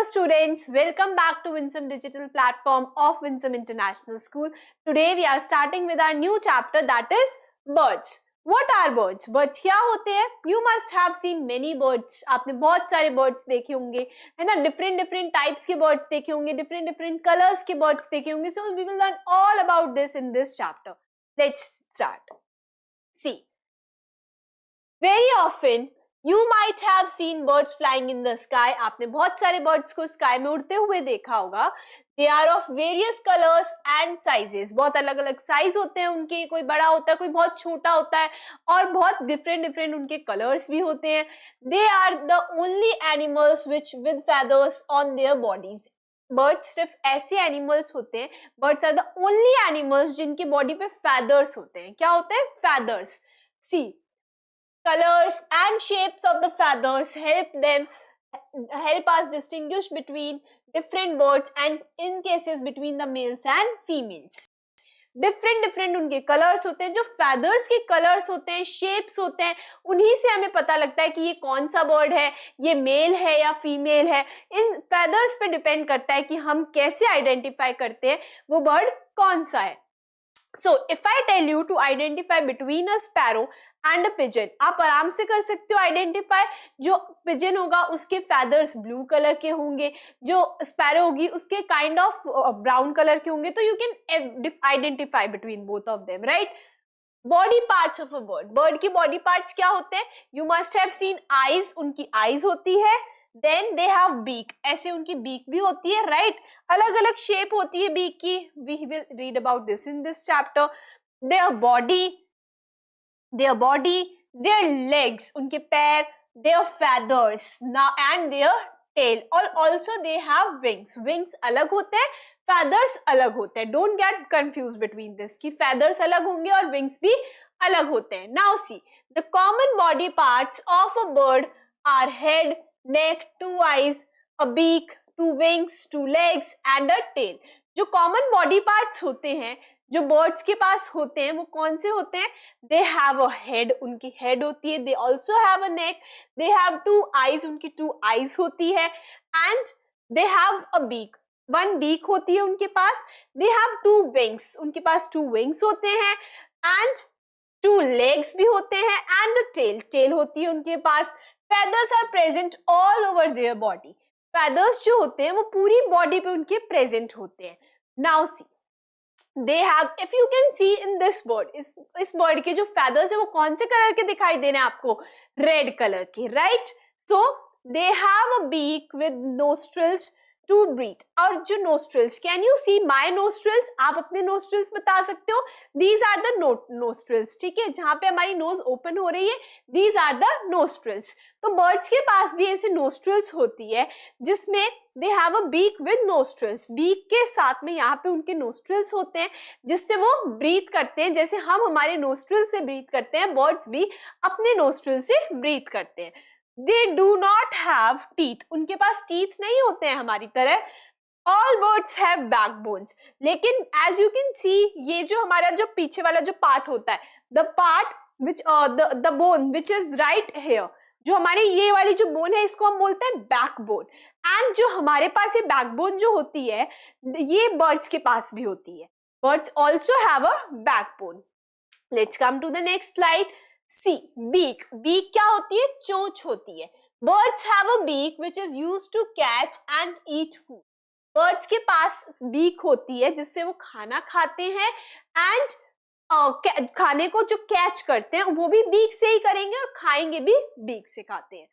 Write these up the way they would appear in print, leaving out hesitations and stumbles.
Hello students, welcome back to Winsome Digital Platform of Winsome International School. Today we are starting with our new chapter, that is birds. What are birds? Birds क्या होते हैं? You must have seen many birds. आपने बहुत सारे birds देखे होंगे, है ना? Different types के birds देखे होंगे, different colors के birds देखे होंगे. So we will learn all about this in this chapter. Let's start. See, very often You might have seen birds flying in the sky. आपने बहुत सारे birds को sky में उड़ते हुए देखा होगा. They are of various colors and sizes. बहुत अलग अलग size होते हैं उनके, कोई बड़ा होता है, कोई बहुत छोटा होता है और बहुत different उनके colors भी होते हैं. They are the only animals which with feathers on their bodies. Birds सिर्फ ऐसे animals होते हैं. Birds are the only animals जिनकी body पे feathers होते हैं. क्या होते हैं? Feathers. See. Colors and shapes of the feathers help us distinguish between different birds and in cases between the males and females. different उनके colors होते हैं. जो feathers के colors होते हैं, shapes होते हैं, उन्हीं से हमें पता लगता है कि ये कौन सा bird है, ये male है या female है. इन feathers पे depend करता है कि हम कैसे identify करते हैं वो bird कौन सा है. So if I tell you to identify between a sparrow and a pigeon, आप आराम से कर सकते हो identify. जो pigeon होगा उसके feathers blue color के होंगे, जो sparrow होगी उसके kind of brown color के होंगे. तो you can identify between both of them, right? Body parts of a bird. Bird की body parts क्या होते हैं? You must have seen eyes. उनकी eyes होती है. Then they have beak. ऐसे उनकी beak भी होती है, right? अलग अलग shape होती है beak की. We will read about this in this chapter. Their body, their legs, उनके पैर, their feathers, and their tail. और also they have wings. Wings अलग होते हैं, feathers अलग होते हैं. Don't get confused between this कि feathers अलग होंगे और wings भी अलग होते हैं. Now see, the common body parts of a bird are head, neck, 2 eyes, a beak, 2 wings, 2 legs and a tail. जो common body parts होते हैं, जो birds के पास होते हैं, वो कौन से होते हैं? They have a head, उनकी head होती है. They also have a neck. They have 2 eyes, उनकी 2 eyes होती है. And they have a beak. 1 beak होती है उनके पास. They have 2 wings, उनके पास 2 wings होते हैं. And 2 legs भी होते हैं. And a tail होती है उनके पास. Feathers are present all over their body. Feathers जो होते हैं वो पूरी body पे उनके present होते हैं. Now see, they have, if you can see in this bird, इस bird के जो feathers है वो कौन से color के दिखाई दे रहे हैं आपको? Red color के, right? So they have a beak with nostrils to breathe. और जो nostrils, can you see my nostrils? आप अपने nostrils बता सकते हो. These are the nostrils. ठीक है, जहाँ पे हमारी nose open हो रही है, these are the nostrils. तो birds के पास भी ऐसे nostrils होती है जिसमें they have a beak with nostrils. beak के साथ में यहाँ पे उनके nostrils होते हैं जिससे वो breathe करते हैं. जैसे हम हमारे nostril से breathe करते हैं, birds भी अपने nostril से breathe करते हैं. They do not have teeth. उनके पास teeth नहीं होते हैं हमारी तरह. All birds have backbones. लेकिन as you can see, ये जो हमारा जो पीछे वाला जो part होता है, the part which the bone which is right here, जो हमारी ये वाली जो bone है इसको हम बोलते हैं backbone. And जो हमारे पास ये backbone जो होती है, ये birds के पास भी होती है. Birds also have a backbone. Let's come to the next slide. See, beak. Beak क्या होती है? चोंच होती है. Birds have a beak which is used to catch and eat food. Birds के पास beak होती है जिससे वो खाना खाते हैं and खाने को जो catch करते हैं वो भी beak से ही करेंगे और खाएंगे भी beak से खाते हैं.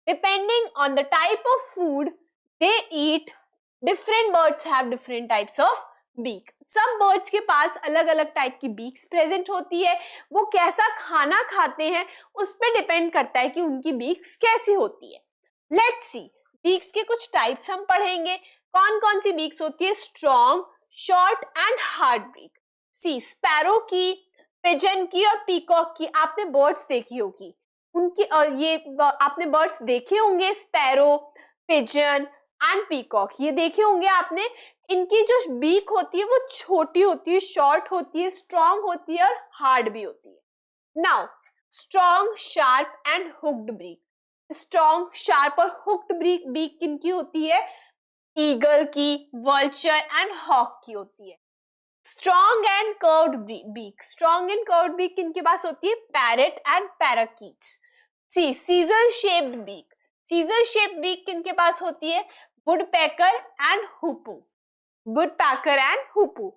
Depending on the type of food they eat, different birds have different types of beak. सब birds के पास अलग अलग टाइप की beaks present होती है. वो कैसा खाना खाते हैं उस पे डिपेंड करता है कि उनकी beaks कैसी होती है. Let's see, beaks के कुछ टाइप्स हम पढ़ेंगे. कौन कौन सी beaks होती है? Strong, short and hard beak. See, sparrow की, pigeon की और peacock की आपने birds देखी होगी. उनकी ये आपने birds देखे होंगे, sparrow, pigeon and peacock ये देखे होंगे आपने. इनकी जो बीक होती है वो छोटी होती है, शॉर्ट होती है, स्ट्रॉन्ग होती है और हार्ड भी होती है. Now strong, sharp and hooked beak. Strong, sharp और हुक्ड बीक किनकी होती है? ईगल की, वर्चर एंड हॉक की होती है। Strong and curved beak, strong and curved beak किनके पास होती है? Parrot and parakeets. See scissor shaped beak, scissor shaped beak किनके पास होती है? Woodpecker and hoopoe, woodpecker and hoopoe.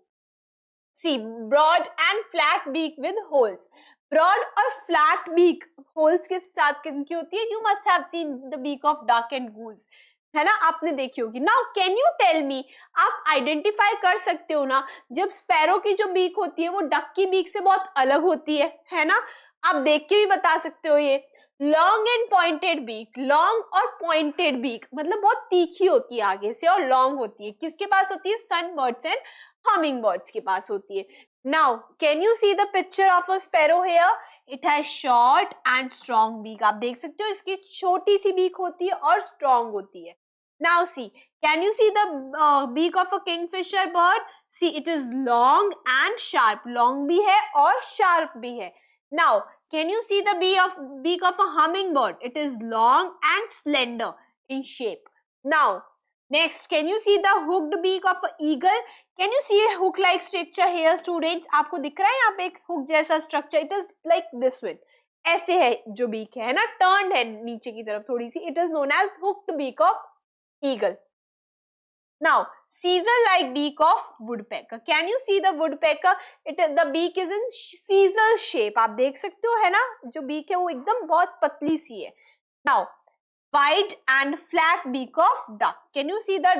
See broad and flat beak with holes, broad और flat beak holes के साथ किनकी होती है? You must have seen the beak of duck and goose, है ना, आपने देखी होगी। Now can you tell me, आप आइडेंटिफाई कर सकते हो ना जब स्पैरो की जो बीक होती है वो डक की बीक से बहुत अलग होती है ना, आप देख के भी बता सकते हो। ये long and pointed beak, long और पॉइंटेड बीक मतलब बहुत तीखी होती है आगे से और लॉन्ग होती है, किसके पास होती है? Sun birds and humming birds के पास होती है। Now can you see the picture of a sparrow here? It has short and strong beak, आप देख सकते हो इसकी छोटी सी बीक होती है और स्ट्रॉन्ग होती है। Now see, can you see the beak of a kingfisher bird? See, it is long and sharp. Long भी है और sharp भी है. Now, can you see the beak of a hummingbird? It is long and slender in shape. Now, next, can you see the hooked beak of an eagle? Can you see a hook-like structure here, students? आपको दिख रहा है यहाँ पे एक hook जैसा structure? It is like this one. ऐसे है जो beak है ना, turned है नीचे की तरफ थोड़ी सी. It is known as hooked beak of eagle. Now, Caesar-like beak of woodpecker. Can you see the woodpecker? The beak is in Caesar shape. आप देख सकते हो, है ना, जो beak है वो एकदम बहुत पतली सी है. Now, wide and flat beak of duck. Can you see the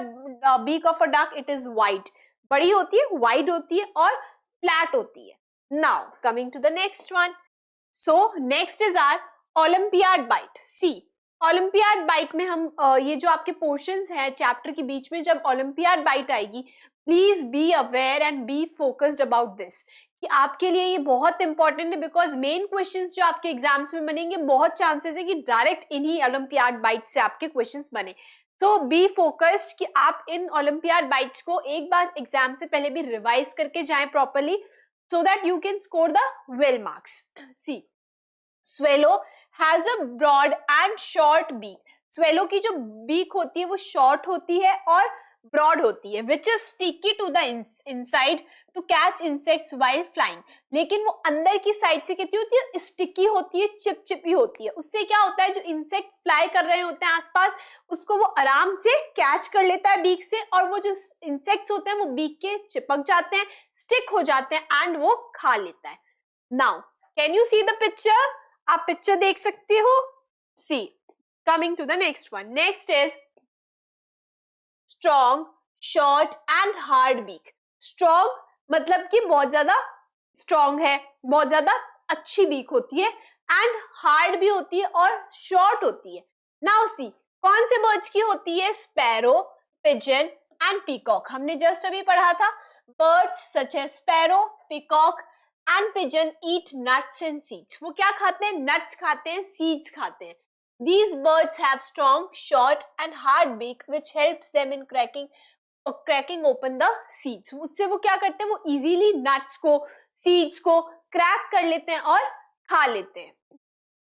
beak of a duck? It is wide. बड़ी होती है, wide होती है और flat होती है. Now, coming to the next one. So, next is our Olympiad bite. See. Olympiad bite में हम ये जो आपके पोर्शंस हैं चैप्टर के बीच में, जब ओलंपियाड बाइट आएगी please be aware and be focused about this, कि आपके लिए ये बहुत इंपॉर्टेंट है, बिकॉज मेन क्वेश्चंस जो आपके एग्जाम्स में बनेंगे बहुत चांसेस है कि डायरेक्ट इन्हीं ओलंपियाड बाइट से आपके क्वेश्चंस बने। सो बी फोकस्ड कि आप इन ओलंपियाड बाइट्स को एक बार एग्जाम से पहले भी रिवाइज करके जाएं properly, so that you can score the well marks. See swallow has a broad and short beak, swallow की जो बीक होती है वो शॉर्ट होती है और ब्रॉड होती है, which is sticky to the inside to catch insects while flying, लेकिन वो अंदर की साइड से कितनी होती है? स्टिकी होती है, चिपचिपी होती है। उससे क्या होता है, जो इंसेक्ट्स फ्लाई कर रहे होते हैं आसपास उसको वो आराम से कैच कर लेता है बीक से, और वो जो इंसेक्ट्स होते हैं वो बीक के चिपक जाते हैं, स्टिक हो जाते हैं एंड वो खा लेता है। Now can you see the picture? आप पिक्चर देख सकते हो। See coming to the next one, next is strong short and hard beak. Strong मतलब कि बहुत ज्यादा स्ट्रॉन्ग है, बहुत ज्यादा अच्छी बीक होती है, एंड हार्ड भी होती है और शॉर्ट होती है। नाउ सी कौन से बर्ड्स की होती है? Sparrow, pigeon and peacock. हमने जस्ट अभी पढ़ा था birds such as sparrow, peacock and pigeon eat nuts and seeds. वो क्या खाते हैं? नट्स खाते हैं, सीड्स खाते हैं। These birds have strong, short and hard beak which helps them in cracking open the seeds. उससे वो क्या करते हैं? वो easily nuts को, seeds को crack कर लेते हैं और खा लेते हैं।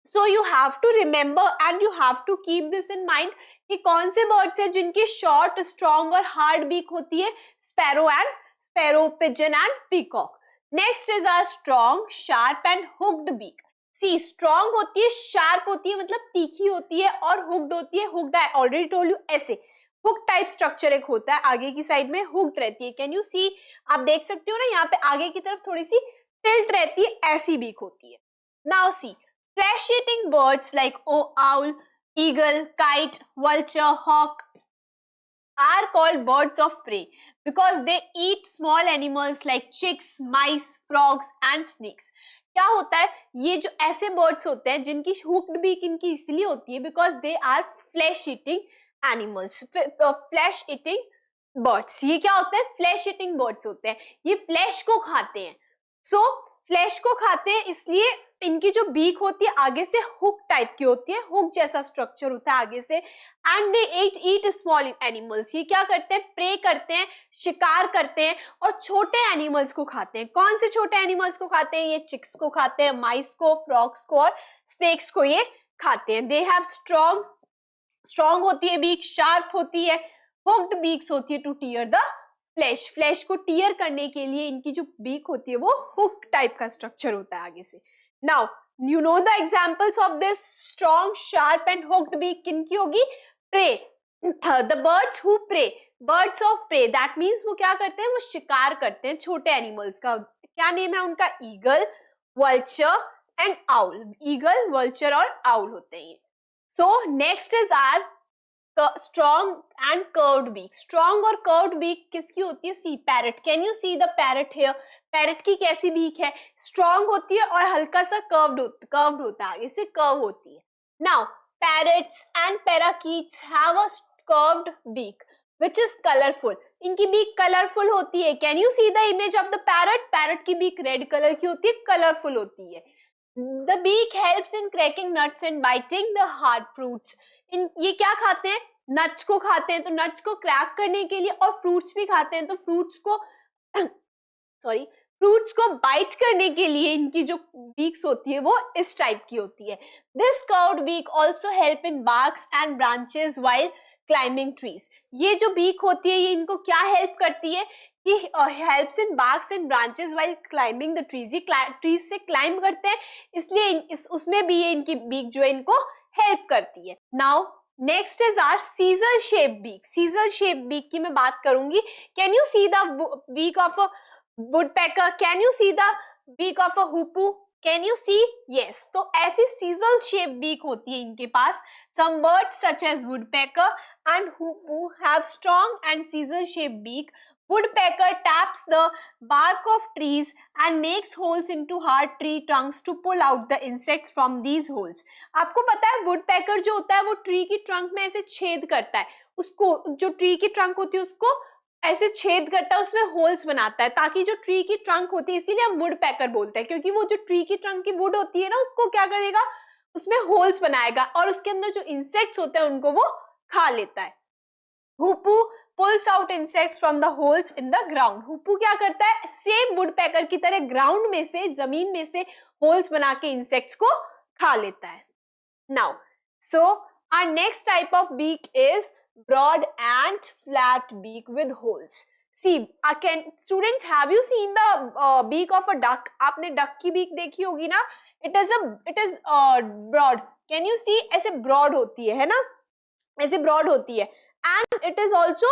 So you have to remember and you have to keep this in mind कि कौन से birds हैं जिनकी short, strong और hard beak होती है? Sparrow, pigeon and peacock. Next is our strong, sharp and hooked beak. See strong होती है, शार्प होती है मतलब तीखी होती है, और हुक्ड होती है। Hooked I already told you, ऐसे हुक टाइप स्ट्रक्चर एक होता है, आगे की साइड में हुक्ड रहती है। कैन यू सी? आप देख सकते हो ना यहाँ पे आगे की तरफ थोड़ी सी टिल्ट रहती है, ऐसी बीक होती है। Now see flesh eating birds like owl, eagle, kite, vulture, hawk are called birds of prey because they eat small animals like chicks, mice, frogs and snakes. क्या होता है, ये जो ऐसे बर्ड्स होते हैं जिनकी हुक्ड बीक इनकी इसलिए होती है because they are flesh eating animals, flesh eating birds. ये क्या होता है? फ्लैश ईटिंग बर्ड्स होते हैं, ये फ्लैश को खाते हैं। सो फ्लैश को खाते हैं इसलिए इनकी जो बीक होती है आगे से हुक टाइप की होती है, हुक जैसा स्ट्रक्चर होता है आगे से। And they eat small animals, ये क्या करते हैं? प्रे करते हैं, शिकार करते हैं और छोटे एनिमल्स को खाते हैं। कौन से छोटे एनिमल्स को खाते हैं? ये चिक्स को खाते हैं, माइस को, फ्रॉग्स को और स्नेक्स को ये खाते हैं। दे हैव स्ट्रॉन्ग होती है बीक, शार्प होती है, हुक्ड बीक्स होती है two tier the flash, flash को टीयर करने के लिए इनकी जो बीक होती है वो हुक टाइप का स्ट्रक्चर होता है आगे से। Now you know the examples of this strong sharp and hooked beak किनकी होगी? Prey, the birds who prey, birds of prey, that means वो क्या करते हैं, वो शिकार करते हैं छोटे एनिमल्स का। क्या नेम है उनका? Eagle, vulture and owl. Eagle, vulture और आउल होते हैं ये। So next is are strong and curved beak. Strong और कर्व्ड बीक किसकी होती है? See parrot. Can you see the parrot here? Parrot की कैसी बीक है? स्ट्रॉन्ग होती है और हल्का सा कर्व्ड होता है, आगे से कर्व होती है। Now parrots and parakeets have a curved beak which is colorful. इनकी बीक कलरफुल होती है। Can you see the image of the parrot? Parrot की बीक रेड कलर की होती है, कलरफुल होती है। The beak helps in cracking nuts and biting the hard fruits. ये क्या खाते हैं? नट्स को खाते हैं, तो नट्स को क्रैक करने के लिए, और फ्रूट्स भी खाते हैं, तो फ्रूट्स को सॉरी फ्रूट्स को बाइट करने के लिए इनकी जो बीक्स होती है वो इस टाइप की होती है। This curved beak also help in barks and branches while climbing trees. ये जो बीक होती है ये इनको क्या हेल्प करती है? कि helps in barks and branches while climbing the trees. ये ट्रीज से क्लाइंब करते हैं, इसलिए उसमें भी ये इनकी बीक जो है इनको हेल्प करती है। Now next is are scissor shape beak. Scissor shape beak की मैं बात करूंगी। Can you see the beak of a woodpecker? Can you see the beak of a hoopoe? Can you see? Yes. तो ऐसी chisel shape beak होती है इनके पास। Some birds such as woodpecker and hoopoe have strong and chisel shape beak. Woodpecker taps the bark of trees and makes holes into hard tree trunks to pull out the insects from these holes. आपको पता है woodpecker जो होता है वो tree की trunk में ऐसे छेद करता है, उसको जो ट्री की ट्रंक होती है उसको ऐसे छेद करता है, उसमें होल्स बनाता है ताकि जो ट्री की ट्रंक होती है, इसीलिए हम वुडपेकर बोलते हैं, क्योंकि वो जो ट्री की ट्रंक की वुड होती है ना उसको क्या करेगा, उसमें होल्स बनाएगा और उसके अंदर जो इंसेक्ट्स होते हैं उनको वो खा लेता है। Hoopoe pulls out insects from the holes in the ground. Hoopoe क्या करता है? सेम वुडपेकर की तरह ग्राउंड में से, जमीन में से होल्स बना के इंसेक्ट्स को खा लेता है। Now, so our next type of beak is broad and flat beak with holes. See, students, have you seen the beak of a duck? आपने डक की बीक देखी होगी ना? It is broad. Can you see? ऐसे broad होती है ना? ऐसे broad होती है। And it is also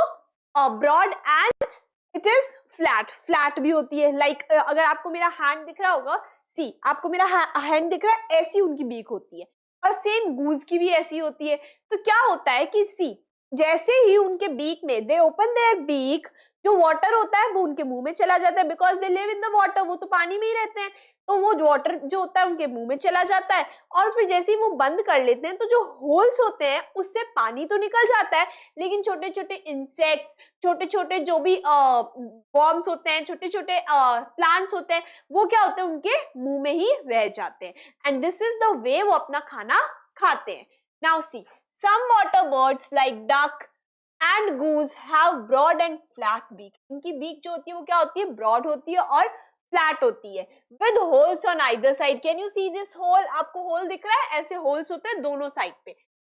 broad and it is flat. Flat भी होती है। Like अगर आपको मेरा hand दिख रहा होगा, see, आपको मेरा hand दिख रहा है, ऐसी उनकी बीक होती है। और सेम गूज की भी ऐसी होती है। तो क्या होता है कि सी, जैसे ही उनके बीक में दे ओपन देयर बीक, जो वाटर होता है वो उनके मुंह में चला जाता है, because they live in the water, वो तो पानी में ही रहते हैं, तो वो वाटर जो होता है उनके मुंह में चला जाता है। और फिर जैसे ही वो बंद कर लेते हैं तो जो होल्स होते हैं उससे पानी तो निकल जाता है, लेकिन छोटे छोटे इंसेक्ट्स, छोटे छोटे जो भी वॉर्म्स होते हैं, छोटे छोटे प्लांट्स होते हैं, वो क्या होते हैं, उनके मुंह में ही रह जाते हैं। And this is the way वो अपना खाना खाते हैं। Now C, some water birds like duck and goose have broad and flat beak. इनकी बीक जो होती है वो क्या होती है, broad होती है और flat होती है, with holes on either side. Can you see this hole? आपको hole दिख रहा है? ऐसे holes होते हैं दोनों साइड पे।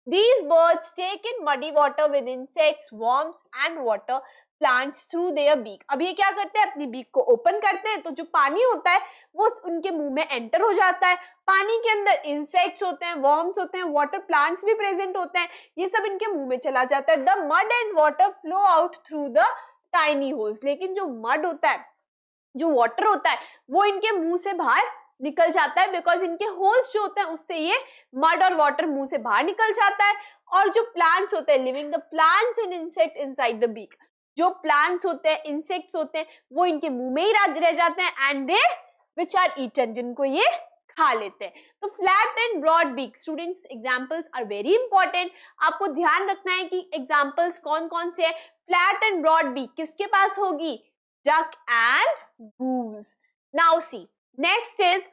These birds take in muddy water with insects, worms and water plants through their beak. अब ये क्या करते हैं, अपनी बीक को ओपन करते हैं, तो जो पानी होता है वो उनके मुंह में एंटर हो जाता है। पानी के अंदर इंसेक्ट्स होते हैं, वर्म्स होते हैं, वाटर प्लांट्स भी प्रेजेंट होते हैं, ये सब इनके मुंह में चला जाता है। The mud and water flow out through the tiny holes. लेकिन जो मड होता है, जो वाटर होता है, वो इनके मुंह से बाहर निकल जाता है, बिकॉज इनके होल्स जो होते हैं उससे ये मड और वाटर मुंह से बाहर निकल जाता है। और जो प्लांट्स होते हैं, living the plants and insect inside the beak, जो प्लांट्स होते हैं, इंसेक्ट्स होते हैं, वो इनके मुंह में ही रह जाते हैं, and they which are eaten, जिनको ये खा लेते हैं। तो flat and broad beak, students, examples are very important. आपको ध्यान रखना है कि एग्जांपल्स कौन कौन से हैं। फ्लैट एंड ब्रॉड बीक किसके पास होगी? Duck and goose. Now see, next is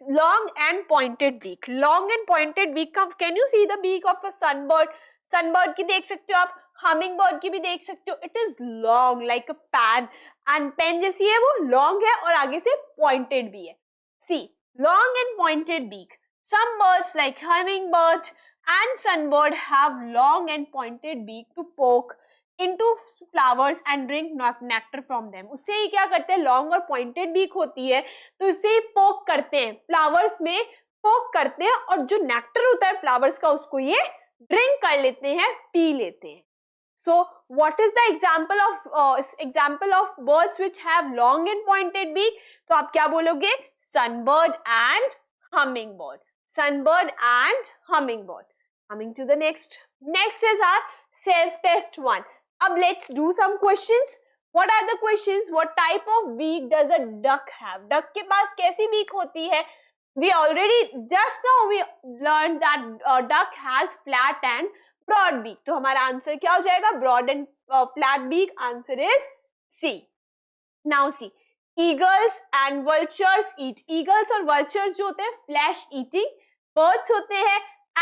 long and pointed beak. Long and pointed beak का, can you see the beak of a sunbird? Sunbird की देख सकते हो आप, हमिंग बर्ड की भी देख सकते हो। It is long like a pan, and pen जैसी है, वो लॉन्ग है और आगे से पॉइंटेड भी है। See, long and pointed beak. Some birds like hummingbird and sunbird have long and pointed beak to poke into flowers and drink nectar from them. उससे ही क्या करते हैं, लॉन्ग और पॉइंटेड बीक होती है तो इससे ही पोक करते हैं, फ्लावर्स में पोक करते हैं और जो नेक्टर होता है फ्लावर्स का उसको ये ड्रिंक कर लेते हैं, पी लेते हैं. So what is the example of birds which have long and pointed beak? तो आप क्या बोलोगे, sunbird and hummingbird. Sunbird and hummingbird. Coming to the next is our self-test one. अब let's do some questions. What are the questions? What type of beak does a duck have? Duck के पास कैसी beak होती है? We already just now we learned that duck has flat and broad beak. तो हमारा answer क्या हो जाएगा, broad and flat beak. Answer is C. Now see, eagles and vultures eat. Eagles और vultures जो होते हैं flesh eating birds होते हैं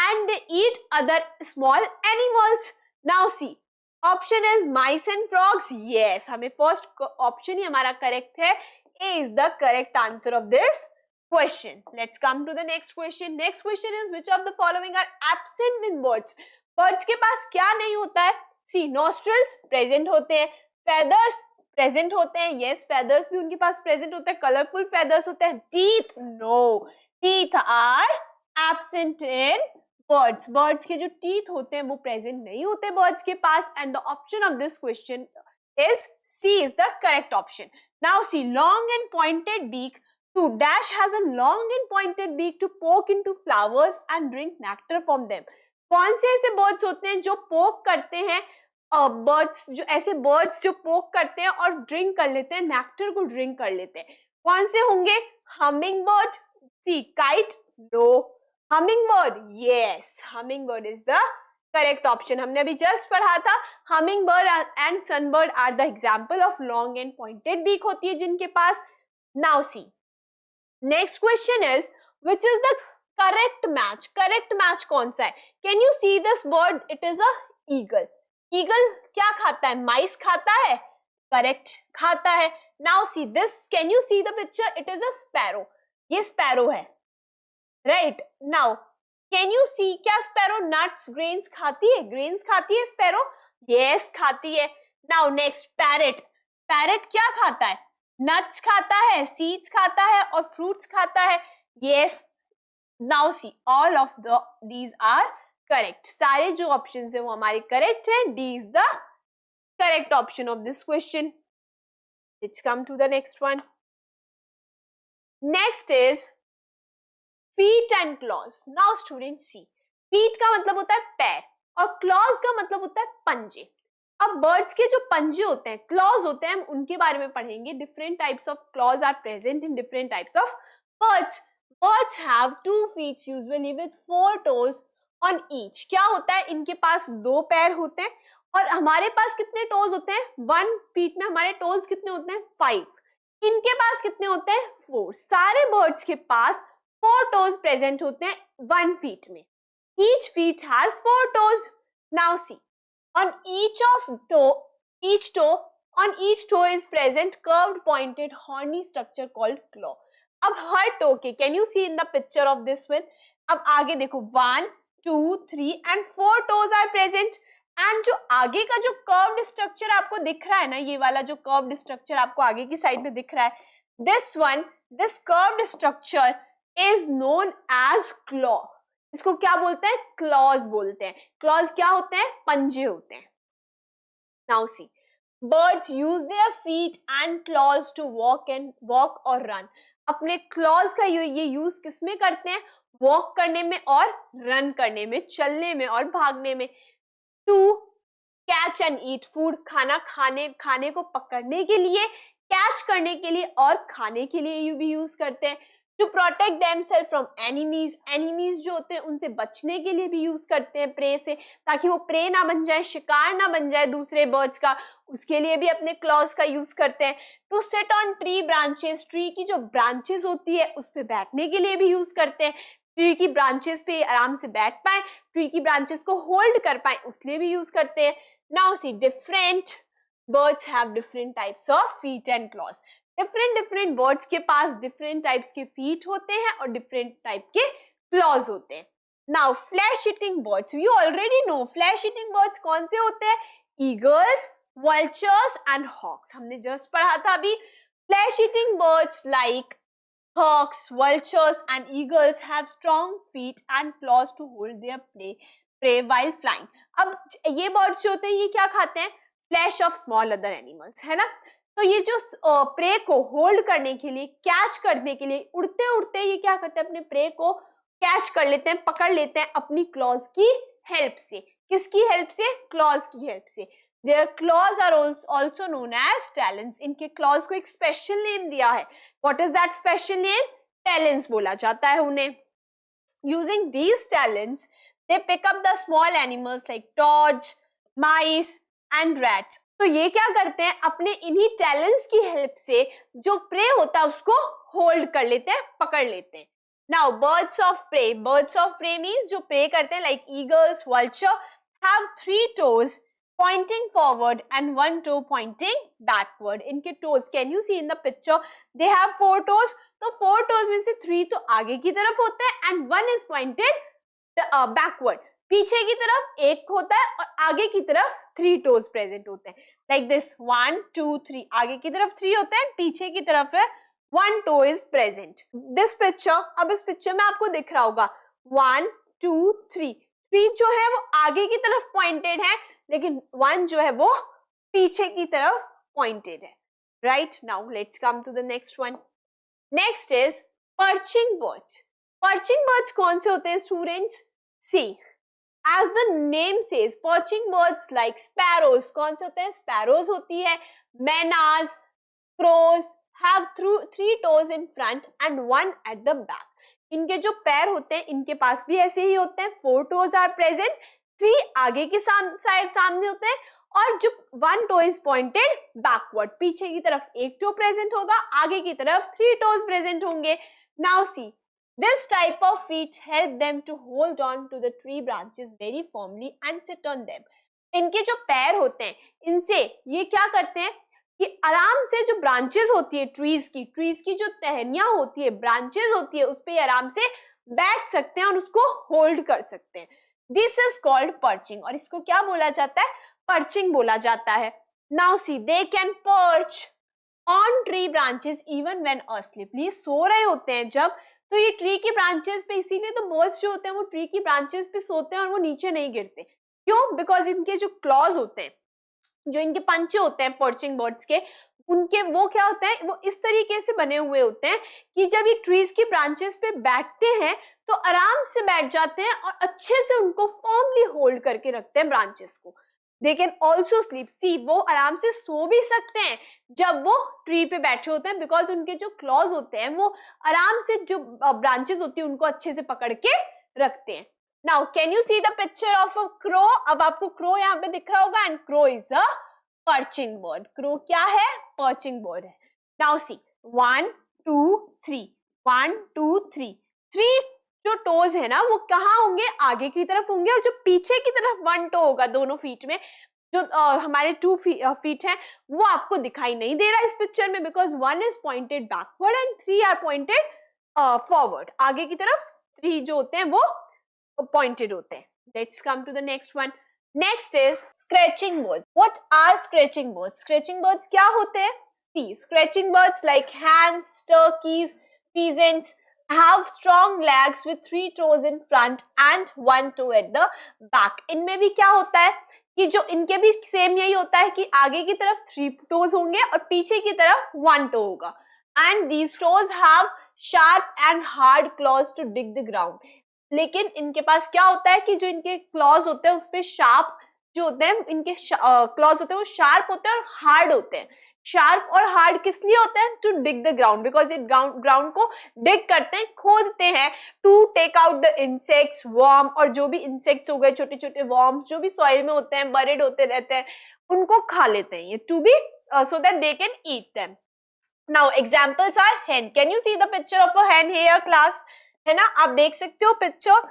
and they eat other small animals. Now see, option is mice and frogs. Yes, हमें first option ही हमारा correct है. A is the correct answer of this question. Let's come to the next question. Next question is, which of the following are absent in birds? Birds के पास क्या नहीं होता है? See, nostrils present होते हैं, feathers present होते हैं. Yes, feathers भी उनके पास present होते हैं, colorful feathers होते हैं. Teeth, no, teeth are absent in birds. Birds के जो teeth होते हैं वो present नहीं होते birds के पास. And the option of this question is C is the correct option. Now see, long and pointed beak. To dash has a long and pointed beak to poke into flowers and drink nectar from them. कौन से ऐसे birds होते हैं जो poke करते हैं, birds जो ऐसे birds जो poke करते हैं और drink कर लेते हैं, nectar को drink कर लेते हैं, कौन से होंगे? Hummingbird, see, kite, no. Hummingbird, yes, hummingbird is the correct option. हमने अभी just पढ़ा था, hummingbird and sunbird are the example of long and pointed beak होती है जिनके पास. Now see, next question is, which is the correct match? Correct match कौन सा है? Can you see this bird? It is a eagle. Eagle क्या खाता है? Mice खाता है? Correct, खाता है. Now see this. Can you see the picture? It is a sparrow. ये sparrow है. Right. Now, can you see क्या sparrow nuts, grains खाती है? Grains खाती है sparrow? Yes, खाती है. Now next, parrot. Parrot क्या खाता है? नट्स खाता है, सीड्स खाता है और फ्रूट्स खाता है. Yes. Now see, all of these are correct. सारे जो ऑप्शंस है वो हमारे करेक्ट है. D is the correct option of this question. Let's come to the next one. Next is feet and claws. Now student see, feet का मतलब होता है पैर और क्लॉज का मतलब होता है पंजे. अब बर्ड्स के जो पंजे होते हैं, क्लॉज होते हैं, हम उनके बारे में पढ़ेंगे. Different types of claws are present in different types of birds. Birds have 2 feet usually with 4 toes on each. क्या होता है, इनके पास 2 पैर होते हैं और हमारे पास कितने टोज होते हैं? 1 feet में हमारे टोज कितने होते हैं? 5. इनके पास कितने होते हैं? 4. सारे बर्ड्स के पास 4 toes प्रेजेंट होते हैं 1 feet में. Each feet has 4 toes. Now see, on each toe is present curved pointed horny structure called claw. अब हर toe के, can you see in the picture of this one? अब आगे देखो, 1, 2, 3 and 4 toes are present. and जो आगे का जो curved structure आपको दिख रहा है ना, ये वाला जो curved structure आपको आगे की साइड में दिख रहा है, this curved structure is known as claw. इसको क्या बोलते हैं? क्लॉज बोलते हैं. क्लॉज क्या होते हैं? पंजे होते हैं. Now see, birds use their feet and claws to walk or run. अपने क्लॉज का ये यूज किसमें करते हैं? वॉक करने में और रन करने में, चलने में और भागने में. To catch and eat food, खाने को पकड़ने के लिए, कैच करने के लिए और खाने के लिए भी यूज करते हैं. To protect themselves from enemies जो होते हैं उनसे बचने के लिए भी यूज करते हैं प्रे से, ताकि वो प्रे ना बन जाए, शिकार ना बन जाए दूसरे बर्ड्स का, उसके लिए भी अपने क्लॉज का यूज करते हैं. To sit on tree branches, tree की जो ब्रांचेस होती है उस पे बैठने के लिए भी यूज करते हैं. ट्री की ब्रांचेस पे आराम से बैठ पाए, ट्री की ब्रांचेस को होल्ड कर पाए, उसलिए भी यूज करते हैं. Now see, different birds have different types of feet and claws. Different birds के पास डिफरेंट टाइप्स के फीट होते हैं और डिफरेंट टाइप के क्लॉज होते हैं. Now flesh eating birds, you already know flesh eating birds कौन से होते हैं? Eagles, vultures and hawks. हमने जस्ट पढ़ा था अभी, flesh eating birds like hawks, vultures and eagles have strong feet and claws to hold their prey while flying. अब ये बर्ड्स जो होते हैं ये क्या खाते हैं? Flash of small other animals, है ना। तो ये जो प्रे को होल्ड करने के लिए, कैच करने के लिए, उड़ते उड़ते ये क्या करते हैं? अपने प्रे को कैच कर लेते हैं, पकड़ लेते हैं अपनी क्लॉज की हेल्प से। किसकी हेल्प से? क्लॉज की हेल्प से। Their claws are also known as talons. इनके claws को एक स्पेशल नेम दिया है। What is that special name? Talons बोला जाता है उन्हें। Using these talons, they pick up the small animals like toads, mice and rats. तो ये क्या करते हैं? अपने इन्हीं talons की हेल्प से जो prey होता है उसको होल्ड कर लेते हैं, पकड़ लेते हैं। Now birds of prey. Birds of prey means जो prey करते हैं like eagles, vulture have 3 toes pointing forward and 1 toe pointing backward. इनके toes, can you see in the picture? They have 4 toes. तो 4 toes में से 3 तो आगे की तरफ होते हैं and 1 is pointed backward. पीछे की तरफ एक होता है और आगे की तरफ 3 toes present होते हैं. Like this 1, 2, 3. आगे की तरफ 3 होते हैं, पीछे की तरफ है 1 toe is present. This picture, अब इस पिक्चर में आपको दिख रहा होगा 1, 2, 3. 3 जो है वो आगे की तरफ पॉइंटेड है, लेकिन 1 जो है वो पीछे की तरफ पॉइंटेड है। Right, now let's come to the next one. Next is perching birds. Perching birds कौन से होते हैं students? See, as the name says, perching birds like sparrows. कौन से होते हैं? स्पैरोज होती है। Mynas, crows have 3 toes in front and 1 at the back. इनके जो पैर होते हैं इनके पास भी ऐसे ही होते हैं। 4 toes are present, 3 आगे की साइड सामने होते हैं और जो 1 toe is pointed backward, पीछे की तरफ एक toe present होगा, आगे की तरफ 3 toes present होंगे। Now see, this type of feet help them to hold on to the tree branches very firmly and sit on them. इनके जो पैर होते हैं इनसे ये क्या करते हैं कि आराम से जो ब्रांचेस होती है ट्रीज की जो टहनियां होती है, ब्रांचेस होती है, उस पे आराम से बैठ सकते हैं और उसको होल्ड कर सकते हैं। दिस इज कॉल्ड पर्चिंग, और इसको क्या बोला जाता है? पर्चिंग बोला जाता है। Now C, they can perch on tree branches even when asleep. ये सो रहे होते हैं जब, तो ये ट्री की ब्रांचेस पे, इसीलिए तो बर्ड्स जो होते हैं वो ट्री की ब्रांचेस पे सोते हैं और वो नीचे नहीं गिरते। क्यों? बिकॉज इनके जो क्लॉज होते हैं, जो इनके पंचे होते हैं पर्चिंग बर्ड्स के, उनके वो क्या होते हैं, वो इस तरीके से बने हुए होते हैं कि जब ये ट्रीज की ब्रांचेस पे बैठते हैं तो आराम से बैठ जाते हैं और अच्छे से उनको फर्मली होल्ड करके रखते हैं ब्रांचेस को। They can also sleep. See, वो आराम से सो भी सकते हैं जब वो ट्री पे बैठे होते हैं, बिकॉज उनके जो क्लॉज होते हैं वो आराम से जो ब्रांचेस होती है उनको अच्छे से पकड़ के रखते हैं। Now, can you see the picture of a crow? अब आपको crow यहाँ पे दिख रहा होगा, and crow is a perching bird. Crow क्या है? Perching bird है। Now see, 1, 2, 3, 1, 2, 3. 3 जो toes है ना वो कहाँ होंगे? आगे की तरफ होंगे, और जो पीछे की तरफ 1 toe होगा दोनों feet में, जो हमारे 2 feet हैं वो आपको दिखाई नहीं दे रहा इस पिक्चर में, because 1 is pointed backward and 3 are pointed forward. आगे की तरफ 3 जो होते हैं वो pointed होते हैं। Let's come to the next one. Next is scratching birds. What are scratching birds? Scratching birds क्या होते हैं? See, scratching birds like hens, turkeys, pheasants have strong legs with 3 toes in front and 1 toe at the back. इनमें भी क्या होता है कि जो इनके भी सेम यही होता है कि आगे की तरफ 3 toes होंगे और पीछे की तरफ 1 toe होगा। And these toes have sharp and hard claws to dig the ground. लेकिन इनके पास क्या होता है कि जो इनके क्लॉज होते हैं उस पे शार्प जो होते हैं, इनके क्लॉज होते हैं वो शार्प होते हैं और हार्ड होते हैं। शार्प और हार्ड किस लिए होते हैं? To dig the ground, because ये ग्राउंड को डिग करते हैं, खोदते हैं, to take out the insects, worm, और जो भी इंसेक्ट्स हो गए, छोटे छोटे वर्म्स जो भी सॉइल में होते हैं, बरेड होते रहते हैं, उनको खा लेते हैं ये, to be so that they can eat them. Now examples are hen. Can you see the picture of a hen here class? है ना, आप देख सकते हो पिक्चर।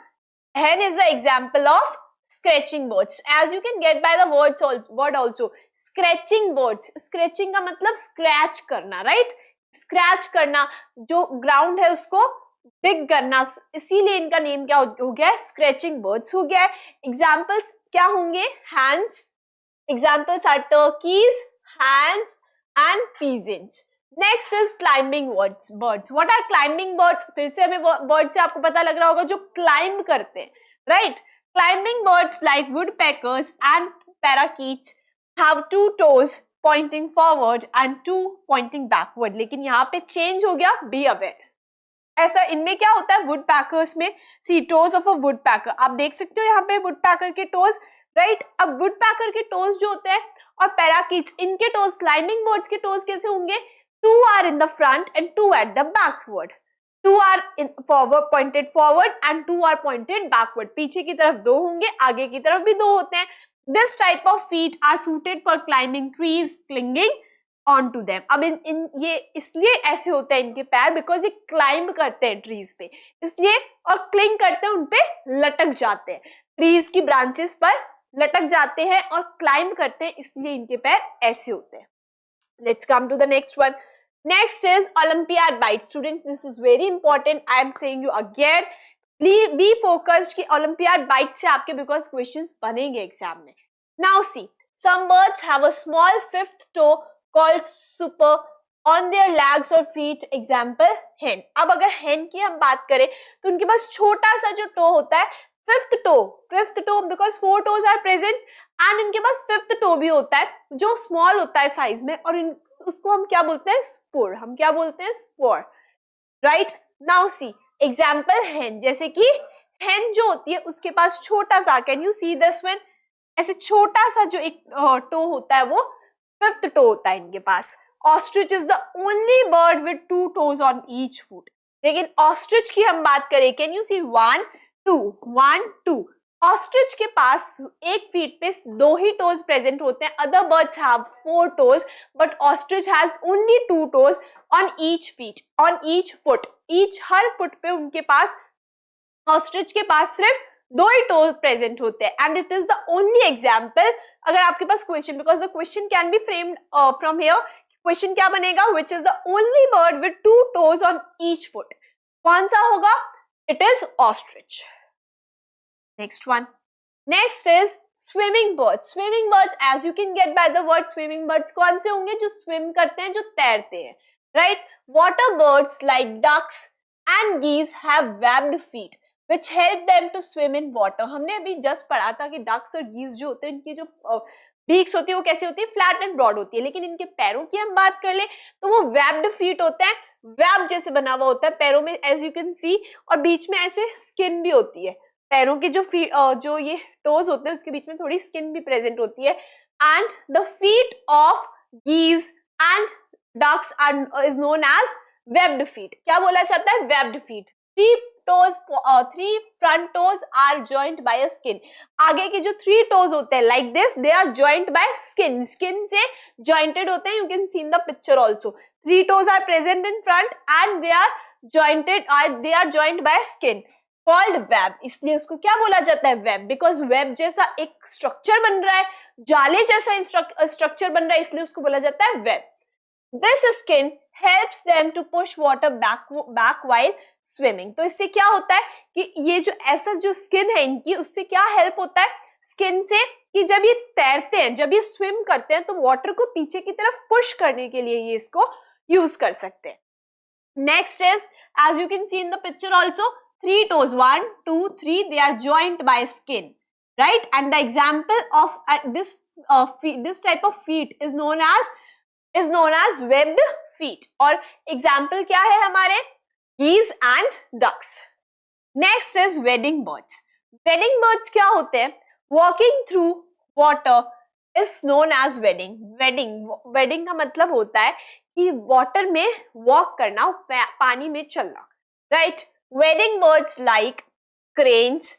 hen is the example of scratching birds, as you can get by the word also. Scratching birds, scratching का मतलब scratch करना, right? scratch करना, जो ground है उसको dig करना, इसीलिए इनका नेम क्या हो गया है? scratching birds हो गया है। examples क्या होंगे? hens, Examples are turkeys, hens and pigeons. Next is climbing birds. What are climbing birds? फिर से हमें birds से आपको पता लग रहा होगा जो climb करते हैं, right? Climbing birds like woodpeckers and parakeets have 2 toes pointing forward and 2 pointing backward. लेकिन यहाँ पे change हो गया, be aware. ऐसा इनमें क्या होता है वुड पैकर्स में, see toes of a woodpecker, आप देख सकते हो यहाँ पे वुड पैकर के टोज, राइट? अब वुड पैकर के टोज जो होते हैं और पैराकीट्स इनके टोज, क्लाइंबिंग बर्ड्स के टोज कैसे होंगे? 2 are in the front and 2 at the backward. 2 are forward pointed forward and 2 are pointed backward. पीछे की तरफ 2 होंगे, आगे की तरफ भी 2 होते हैं. This type of feet are suited for climbing trees, clinging on to them. अब ये इसलिए ऐसे होते हैं इनके पैर बिकॉज ये क्लाइंब करते हैं ट्रीज पे, इसलिए, और क्लिंग करते हैं, उनपे लटक जाते हैं, ट्रीज की ब्रांचेस पर लटक जाते हैं और क्लाइंब करते हैं, इसलिए इनके पैर ऐसे होते हैं. Let's come to the next one. Next is Olympiad bite. Students, this is very important. I am saying you again, be focused कि ओलंपियाड बाइट से आपके बिकॉज क्वेश्चंस बनेंगे एग्जाम में. Now see, some birds have a small fifth toe called super on their legs or feet. Example, hen. अब अगर hen की हम बात करें तो उनके पास छोटा सा जो toe होता है, fifth toe because 4 toes are present and इनके पास fifth toe भी होता है जो small होता है साइज में, और उसको हम क्या बोलते हैं? स्पोर. हम क्या बोलते हैं? Spore, right? नाउ सी एग्जाम्पल, hen. जैसे कि hen जो होती है उसके पास छोटा सा, can you see this one, ऐसे छोटा सा जो एक टो होता है वो फिफ्थ टो होता है इनके पास. Ostrich is the only bird with 2 toes on each foot. लेकिन ऑस्ट्रिच की हम बात करें, कैन यू सी 1 2. ऑस्ट्रिच के पास एक फीट पे 2 ही टोज प्रेजेंट होते हैं. Other birds have 4 toes but ostrich has only 2 toes on each feet, on each foot. Her foot पे उनके पास, ऑस्ट्रिच के पास सिर्फ 2 ही टोज प्रेजेंट होते हैं. And it is the only example. अगर आपके पास question, because the question can be framed from here, question क्या बनेगा? Which is the only bird with 2 toes on each foot. कौन सा होगा? It is ostrich. Next one. Next is swimming birds. Swimming birds as you can get by the word swimming birds कौन से होंगे? जो swim करते हैं, जो तैरते हैं, right? Water birds like ducks and geese have webbed feet which help them to swim in water. हमने अभी जस्ट पढ़ा था कि डक्स और गीज जो होते हैं इनकी जो बीक्स होती है वो कैसी होती है? फ्लैट एंड ब्रॉड होती है. लेकिन इनके पैरों की हम बात कर ले तो वो वेब्ड फीट होते हैं, वेब जैसे बना हुआ होता है पैरों में, एज यू कैन सी, और बीच में ऐसे स्किन भी होती है. पैरों की जो ये टोज होते हैं उसके बीच में थोड़ी स्किन भी प्रेजेंट होती है. And the feet of geese and ducks are is known as webbed feet. क्या बोला जाता है? Webbed feet. 3 front toes are joined by a skin. आगे के जो 3 toes होते हैं like this, they are joined by skin. Skin से jointed होते हैं. You can see in the picture also. 3 toes are present in front and they are joined by skin called web. इसलिए उसको क्या बोला जाता है? web. Because web जैसा एक structure बन रहा है, जाले जैसा structure बन रहा है, इसलिए उसको बोला जाता है web. This skin helps them to push water back while swimming. तो इससे क्या होता है कि ये जो ऐसा जो स्किन है इनकी, उससे क्या हेल्प होता है स्किन से, कि जब ये तैरते हैं, जब ये स्विम करते हैं तो वाटर को पीछे की तरफ पुश करने के लिए ये इसको यूज कर सकते हैं. Next is, as you can see in the picture also, 3 toes 1 2 3 they are joined by skin, right? And the example of this type of feet is known as webbed feet. और example क्या है हमारे? Geese and ducks. Next is wading birds. Wading birds क्या होते हैं? Walking through water is known as wading. Wading का मतलब होता है कि water में walk करना, पानी में चलना, right? Wading birds like cranes,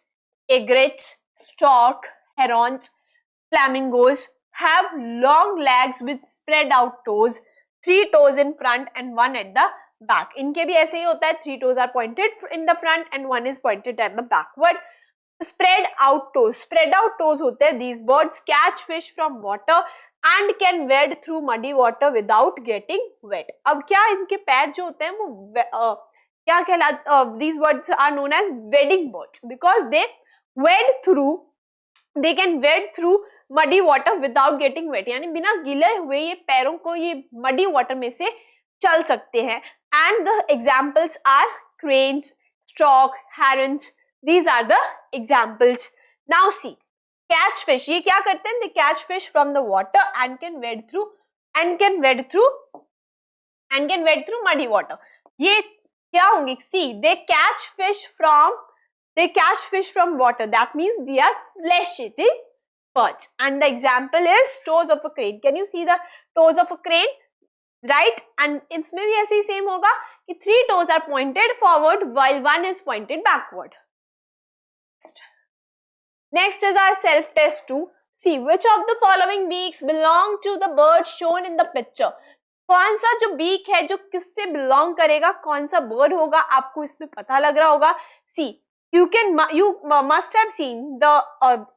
egrets, stork, herons, flamingos have long legs with spread out toes, 3 toes in front and 1 at the back. इनके भी ऐसे ही होता है, 3 toes are pointed in the front and 1 is pointed at the backward. Spread out toes होते हैं. These birds catch fish from water and can wade through muddy water without getting wet. अब क्या इनके पैर जो होते हैं वो क्या कहलाते? These birds are known as wading birds because they wade through they can wade through muddy water without getting wet, यानी बिना गीले हुए ये पैरों को ये मडी वाटर में से चल सकते हैं. And the examples are cranes, stork, herons. These are the examples. Now see, catch fish. ये क्या करते हैं? They catch fish from the water and can wade through muddy water. ये क्या होंगे? See, they catch fish from water. That means they are flesh-eating birds. And the example is toes of a crane. Can you see the toes of a crane? Right? And इसमें भी ऐसे ही same होगा कि 3 toes are pointed forward while 1 is pointed backward. Next is our self-test 2. See, which of the following beaks belong to the bird shown in the picture? कौन सा जो beak है जो किससे belong करेगा, कौन सा bird होगा, आपको इसमें पता लग रहा होगा. See, you must have seen the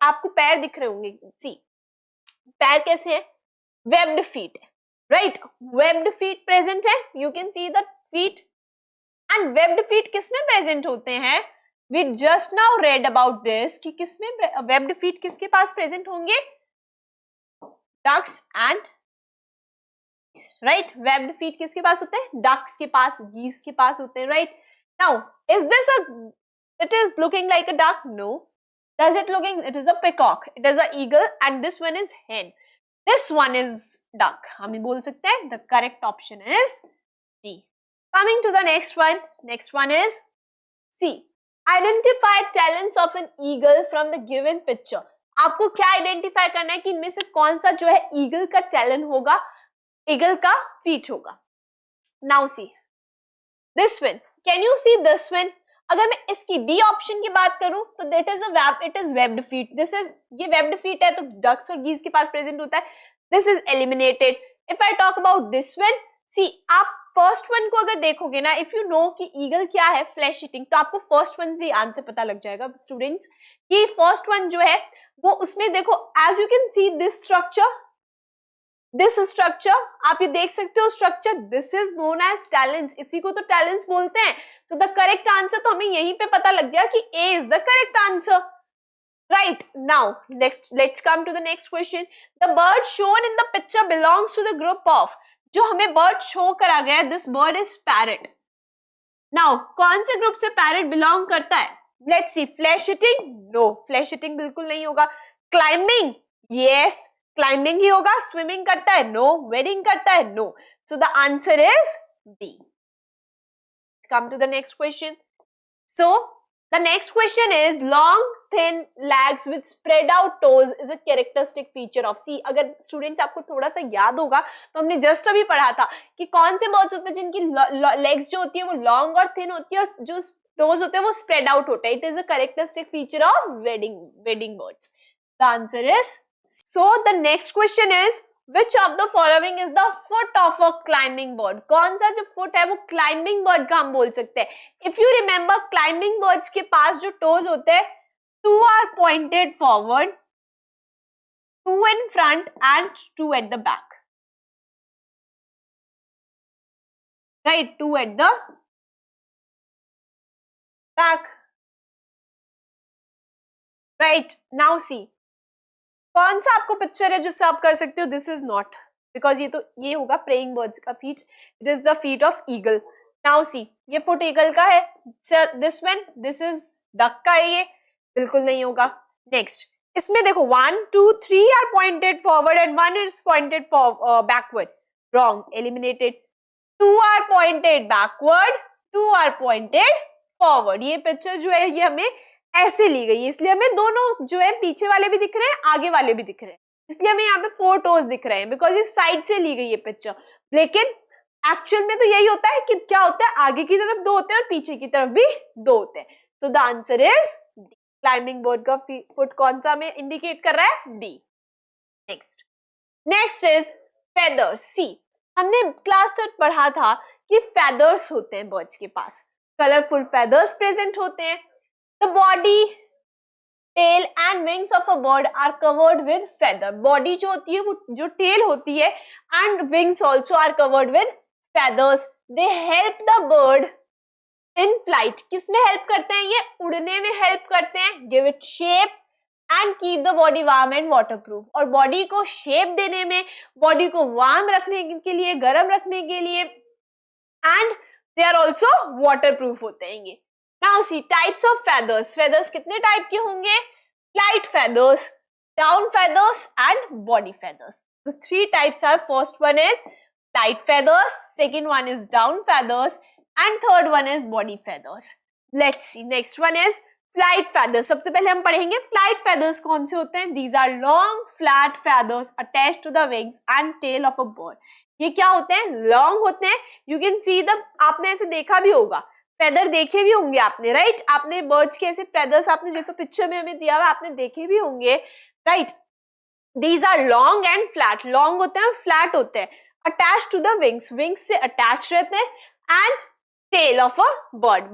आपको पैर दिख रहे होंगे. See, पैर कैसे है? Webbed feet, right? Webbed feet present है. You can see the feet. And webbed feet किसमें present होते हैं? We just now read about this कि किसमें webbed feet किसके पास present होंगे? Ducks and right? Webbed feet किसके पास होते हैं? Ducks के पास, geese के पास होते हैं, right? Now, is this it is looking like a duck? No. Does it looking? It is a peacock. It is an eagle and this one is hen. This one is duck. हम बोल सकते हैं the correct option is D. Coming to the next one. Next one is C. Identify talons of an eagle from the given picture. आपको क्या identify करना है कि इनमें से कौन सा जो है ईगल का टैलेंट होगा, ईगल का फीट होगा. Now see this one. Can you see this one? अगर मैं इसकी बी ऑप्शन की बात करूं तो it is webbed feet. This is ये webbed feet है तो ducks और geese के पास प्रेजेंट होता है. This is eliminated. If I talk about this one, see आप फर्स्ट वन को अगर देखोगे ना, इफ यू नो कि ईगल क्या है, फ्लैश ईटिंग, तो आपको फर्स्ट वन से आंसर पता लग जाएगा स्टूडेंट्स कि फर्स्ट वन जो है वो उसमें देखो, as you can see this structure आप ये देख सकते हो structure, this is known as talons. इसी को तो टैलेंस बोलते हैं. तो द करेक्ट आंसर तो हमें यहीं पे पता लग गया कि A is the correct answer. Right, now let's come to the next question. The bird shown in the picture belongs to the group of, जो हमें बर्ड शो करा गया, this bird is parrot. Now कौन से group से parrot belong करता है? Let's see. Flesh eating? No, flesh eating बिल्कुल नहीं होगा. क्लाइंबिंग? यस, क्लाइंबिंग ही होगा. स्विमिंग करता है? नो. वेडिंग करता है? No. So the answer is B. Come to the next question. So the next question is long thin legs with spread out toes is a characteristic feature of. See, अगर students आपको थोड़ा सा याद होगा तो हमने जस्ट अभी पढ़ा था कि कौन से बर्ड्स होते हैं जिनकी लेग्स जो होती है वो लॉन्ग और थिन होती है और जो टोज होते हैं वो स्प्रेड आउट होता है. It is a characteristic feature of wedding birds. The answer is. So the next question is Which of the following is the foot of a climbing bird? कौन सा जो foot है वो climbing bird का हम बोल सकते हैं. If you remember, climbing birds के पास जो toes होते हैं, 2 are pointed forward, 2 in front and 2 at the back. Right, 2 at the back. Right, now see. कौन सा आपको पिक्चर है जिससे आप कर सकते हो? दिस इज नॉट, बिकॉज ये होगा प्रेइंग बर्ड्स का feet. It is the feet of eagle. Now see, ये फुट ईगल का है. Sir this one, this is duck का है, ये बिल्कुल नहीं होगा. नेक्स्ट, इसमें देखो 1 2 3 are pointed forward and 1 is pointed backward. Wrong, eliminated. 2 are pointed backward, 2 are pointed forward. ये पिक्चर जो है ये हमें ऐसे ली गई है, इसलिए हमें दोनों जो है पीछे वाले भी दिख रहे हैं, आगे वाले भी दिख रहे हैं. इसलिए हमें यहाँ पे 4 टोज दिख रहे हैं, बिकॉज ये साइड से ली गई है पिक्चर. लेकिन एक्चुअल में तो यही होता है कि क्या होता है, आगे की तरफ 2 होते हैं और पीछे की तरफ भी 2 होते हैं. So the answer is D. Climbing bird का फुट कौन सा हमें इंडिकेट कर रहा है? D. Next is feathers. See, हमने क्लास 3 पढ़ा था कि फेदर्स होते हैं बर्ड्स के पास, कलरफुल फेदर्स प्रेजेंट होते हैं. The body, tail and wings of a bird are covered with feather. Body जो होती है वो जो tail होती है and wings also are covered with feathers. They help the bird in flight. किसमें help करते हैं? ये उड़ने में help करते हैं. Give it shape and keep the body warm and waterproof, और बॉडी को शेप देने में, बॉडी को वार्म रखने के लिए, गर्म रखने के लिए, and they are also waterproof होते हैं ये। Now see types of feathers, feathers कितने टाइप के होंगे? Flight feathers, down feathers and body feathers. The three types are, first one is flight feathers, second one is down feathers, and third one is body feathers. Let's see, next one is flight feathers. सबसे पहले हम पढ़ेंगे flight feathers कौन से होते हैं। These are long flat feathers attached to the wings and tail of a bird. ये क्या होते हैं? Long होते हैं। You can see the, आपने ऐसे देखा भी होगा, फेदर देखे भी होंगे आपने, राइट? आपने बर्ड्स के ऐसे फेदर्स आपने जैसे पिक्चर में हमें दिया हुआ आपने देखे भी होंगे, right? These are long and flat. Long होते हैं, flat होते हैं, attached to the wings. Wings से attached रहते हैं, and tail of a bird.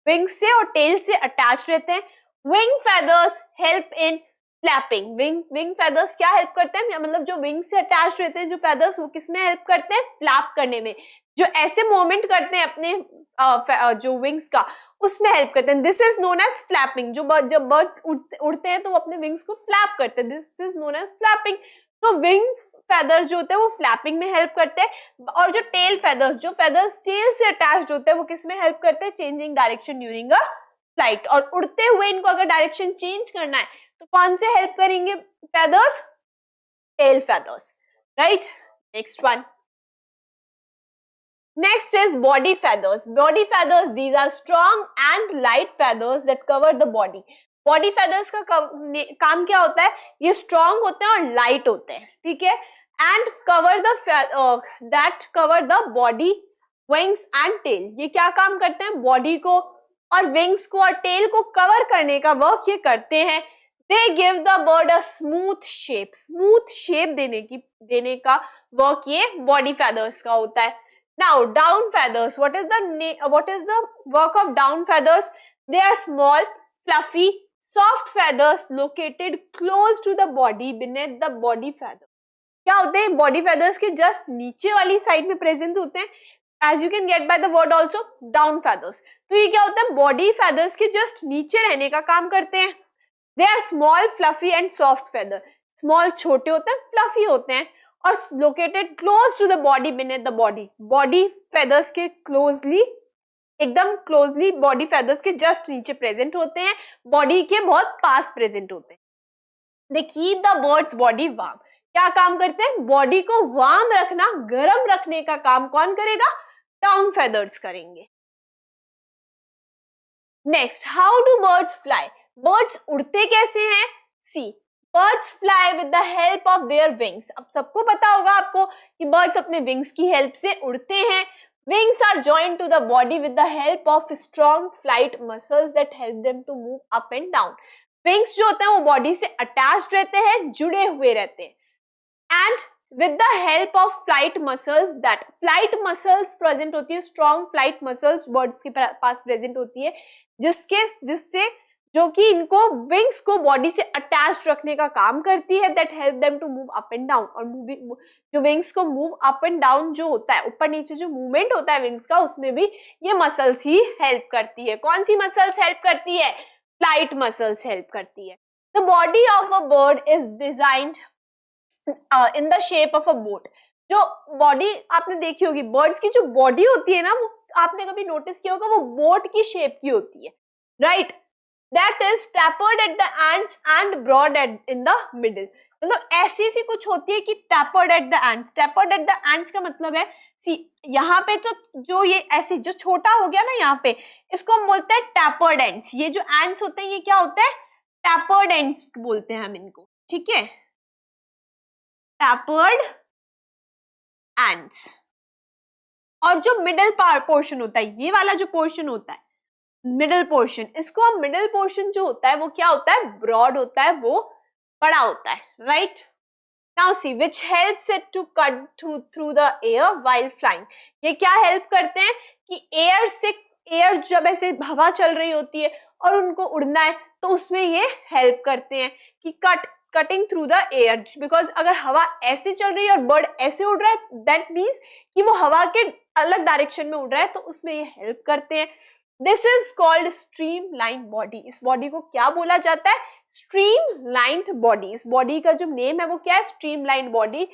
Wings से और tail से attached रहते हैं. Wing feathers help in flapping. Wing feathers क्या help करते हैं? मतलब जो wing से attached रहते हैं जो feathers, वो किसमें help करते हैं? Flap करने में. जो ऐसे movement करते हैं अपने जो wings का, उसमें हेल्प करते हैं। This is known as flapping. जब बर्ड्स उड़ते हैं तो वो अपने विंग्स को फ्लैप करते हैं, this is known as flapping. तो विंग फेदर्स जो होते हैं वो फ्लैपिंग में हेल्प करते हैं, और जो टेल फेदर्स, जो फेदर्स टेल से अटैच्ड होते हैं वो किस में हेल्प करते हैं? Changing direction during a flight. और उड़ते हुए इनको अगर डायरेक्शन चेंज करना है तो कौन से हेल्प करेंगे feathers? Tail feathers, right? Next one, next is body feathers. Body feathers, these are strong and light feathers that cover the body. Body feathers का काम क्या होता है? ये strong होते हैं और light होते हैं, ठीक है? And cover the body, wings and tail. ये क्या काम करते हैं? body को और wings को और tail को cover करने का work ये करते हैं। They give the bird a smooth shape. Smooth shape देने का work ये body feathers का होता है। Now, down feathers. What is the work of down feathers? They are small, fluffy, soft feathers located close to the body beneath the body feather. क्या होते हैं? Body feathers के just नीचे वाली साइड में प्रेजेंट होते हैं, as you can get by the word also, down feathers. तो ये क्या होता है? Body feathers के just नीचे रहने का काम करते हैं। They are small, fluffy and soft feather. Small छोटे होते हैं, fluffy होते हैं, और located close to the body beneath the body. Body feathers के closely, एकदम closely body feathers के just नीचे present होते हैं, body के बहुत पास present होते हैं. They keep the bird's body warm. क्या काम करते हैं? Body को warm रखना, गर्म रखने का काम कौन करेगा? Down feathers करेंगे. Next, how do birds fly? Birds उड़ते कैसे हैं? See, birds fly with the help of their wings. अब सबको पता होगा आपको कि birds अपने wings की help से उड़ते हैं. Wings are joined to the body with the help of strong flight muscles that help them to move up and down. Wings जो होते हैं वो body से attached रहते हैं, जुड़े हुए रहते हैं. And with the help of flight muscles, that flight muscles present होती है, strong flight muscles birds के पास present होती है, जिससे जो कि इनको विंग्स को बॉडी से अटैच्ड रखने का काम करती है, that help them to move up and down. और जो विंग्स को मूव अप एंड डाउन जो होता है, ऊपर नीचे जो मूवमेंट होता है विंग्स का, उसमें भी ये मसल्स ही हेल्प करती है. कौन सी मसल्स हेल्प करती है? फ्लाइट मसल्स हेल्प करती है. The body of a bird is designed in the shape of a boat. जो बॉडी आपने देखी होगी, बर्ड्स की जो बॉडी होती है ना, वो आपने कभी नोटिस किया होगा, वो बोट की शेप की होती है, right? That is tapered at the ends and broad in the middle. मतलब ऐसी सी कुछ होती है कि tapered at the ends. Tapered at the ends का मतलब है, यहाँ पे तो जो ये ऐसे जो छोटा हो गया ना यहाँ पे, इसको हम बोलते हैं tapered ends. ये जो ends होते हैं ये क्या होते हैं? Tapered ends बोलते हैं हम इनको, ठीक है? Tapered ends. और जो मिडल पोर्शन होता है, ये वाला जो पोर्शन होता है, मिडल पोर्शन, इसको हम मिडल पोर्शन जो होता है वो क्या होता है? ब्रॉड होता है, वो बड़ा होता है, right? Now see, which helps it to cut through the air while flying. ये क्या हेल्प करते हैं कि एयर जब ऐसे हवा चल रही होती है और उनको उड़ना है तो उसमें ये हेल्प करते हैं कि cutting through the air. Because अगर हवा ऐसे चल रही है और बर्ड ऐसे उड़ रहा है, दैट मीन्स कि वो हवा के अलग डायरेक्शन में उड़ रहा है, तो उसमें ये हेल्प करते हैं. This is called streamline body. इस बॉडी को क्या बोला जाता है? स्ट्रीमलाइन्ड बॉडी, इस बॉडी का जो नेम है वो क्या है, streamlined body.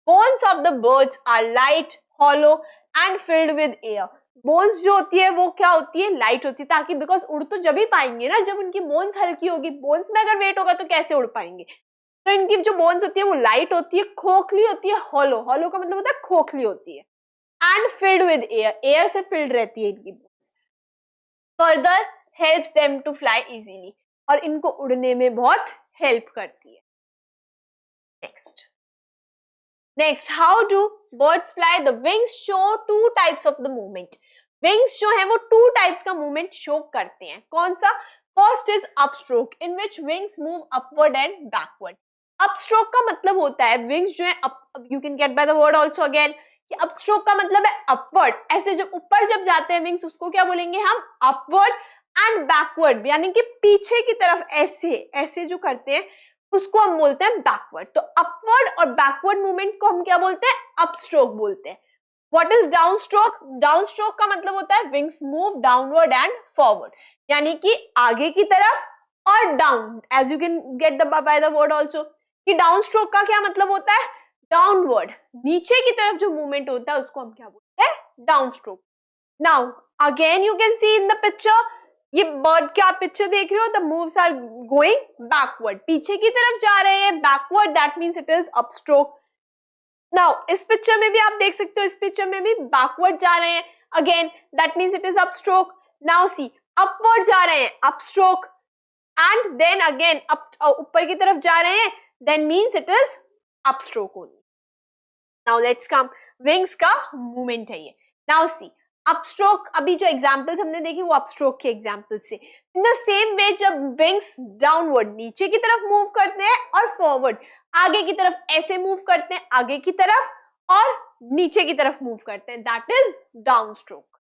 Bones of the birds are light, hollow and filled with air. Bones जो होती है वो क्या होती है, लाइट होती है, ताकि बिकॉज उड़ तो जब ही पाएंगे ना जब उनकी बोन्स हल्की होगी, बोन्स में अगर वेट होगा तो कैसे उड़ पाएंगे। तो इनकी जो बोन्स होती है वो लाइट होती है, खोखली होती है, हॉलो, हॉलो का मतलब होता है खोखली होती है, and filled with air, air से फिल्ड रहती है इनकी bones. Further helps them to fly easily, और इनको उड़ने में बहुत हेल्प करती है। Next how do birds fly, the wings show two types of the movement. Wings जो है वो टू टाइप्स का मूवमेंट शो करते हैं, कौन सा, first is upstroke in which wings move upward and backward. Upstroke का मतलब होता है विंग्स जो है you can get by the word also again, कि अपस्ट्रोक का मतलब है अपवर्ड, ऐसे जब ऊपर जब जाते हैं विंग्स उसको क्या बोलेंगे हम, अपवर्ड, एंड बैकवर्ड यानी कि पीछे की तरफ ऐसे ऐसे जो करते हैं उसको हम बोलते हैं बैकवर्ड। तो अपवर्ड और बैकवर्ड मूवमेंट को हम क्या बोलते हैं, अपस्ट्रोक बोलते हैं। What is down stroke, down stroke का मतलब होता है wings move downward and forward, यानी कि आगे की तरफ और down, as you can get the by the word also, कि डाउन स्ट्रोक का क्या मतलब होता है, डाउनवर्ड, नीचे की तरफ जो मूवमेंट होता है उसको हम क्या बोलते हैं, down stroke. Now again you can see in the picture, ये बर्ड का पिक्चर देख रहे हो, the moves are going backward, पीछे की तरफ जा रहे हैं, backward that means it is upstroke. Now इस पिक्चर में भी आप देख सकते हो, इस पिक्चर में भी बैकवर्ड जा रहे हैं, again that means it is upstroke. Now see upward जा रहे हैं, अपस्ट्रोक, एंड देन अगेन ऊपर की तरफ जा रहे हैं, then means it is upstroke only. Now let's come, wings का मूवमेंट है ये। नाउ सी अपस्ट्रोक, अभी जो एग्जांपल्स हमने देखे वो अपस्ट्रोक के एग्जांपल से। इन द सेम वे जब विंग्स डाउनवर्ड नीचे की तरफ मूव करते हैं और फॉरवर्ड आगे की तरफ ऐसे मूव करते हैं, आगे की तरफ और नीचे की तरफ मूव करते हैं, that is down stroke.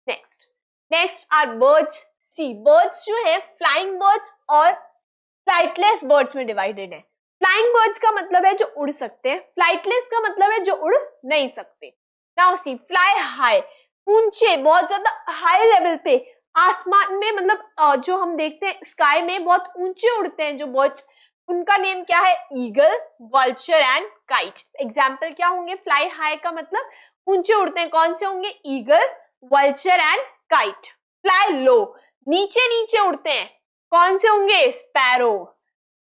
Next are birds. See birds जो है फ्लाइंग बर्ड्स और फ्लाइटलेस बर्ड्स में डिवाइडेड है। फ्लाइंग बर्ड्स का मतलब है जो उड़ सकते हैं, फ्लाइटलेस का मतलब है जो उड़ नहीं सकते। नाउ सी फ्लाई हाई, ऊंचे, बहुत ज्यादा हाई लेवल पे, आसमान में, मतलब जो हम देखते हैं स्काई में बहुत ऊंचे उड़ते हैं जो बर्ड्स, उनका नेम क्या है, eagle, vulture and kite. Example क्या होंगे, फ्लाई हाई का मतलब ऊंचे उड़ते हैं, कौन से होंगे, eagle, vulture and kite. Fly low, नीचे नीचे उड़ते हैं, कौन से होंगे, sparrow.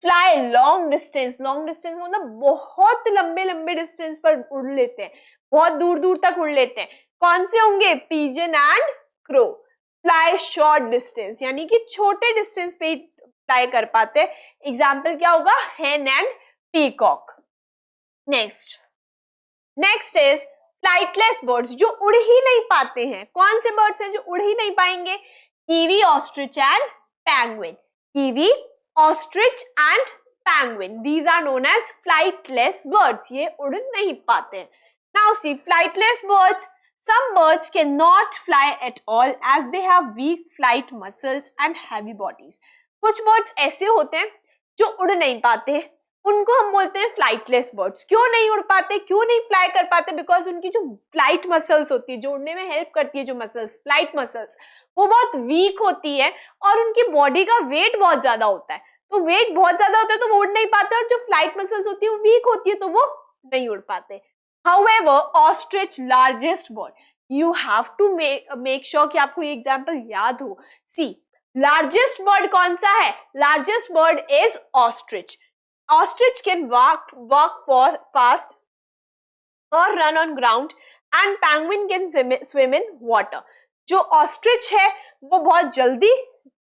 Fly long distance, long distance मतलब बहुत लंबे लंबे डिस्टेंस पर उड़ लेते हैं, बहुत दूर दूर तक उड़ लेते हैं, कौन से होंगे, pigeon and crow. Fly short distance यानी कि छोटे डिस्टेंस पे फ्लाई कर पाते हैं, एग्जाम्पल क्या होगा, हेन and peacock. Next is flightless birds, जो उड़ ही नहीं पाते हैं, कौन से बर्ड्स हैं जो उड़ ही नहीं पाएंगे, kiwi, ostrich and penguin. Kiwi, ostrich and penguin, these are known as flightless birds, ये उड़ नहीं पाते हैं। Now see flightless birds, some birds cannot fly at all as they have weak flight muscles and heavy bodies। कुछ birds ऐसे होते हैं जो उड़ नहीं पाते, उनको हम बोलते हैं फ्लाइटलेस बर्ड्स। क्यों नहीं उड़ पाते, क्यों नहीं फ्लाई कर पाते, बिकॉज उनकी जो फ्लाइट मसल्स होती है, जो उड़ने में हेल्प करती है, जो मसल्स, फ्लाइट मसल्स, वो बहुत वीक होती है और उनकी बॉडी का वेट बहुत ज्यादा होता है। तो वेट बहुत ज्यादा होता है तो वो उड़ नहीं पाते, और जो फ्लाइट मसल्स होती है वो वीक होती है तो वो नहीं उड़ पाते। However, ostrich largest bird, you have to make sure कि आपको ये एग्जाम्पल याद हो। See, largest bird कौन सा है, largest bird is ostrich. Ostrich can walk fast or run on ground, and penguin can swim in water. जो ostrich है वो बहुत जल्दी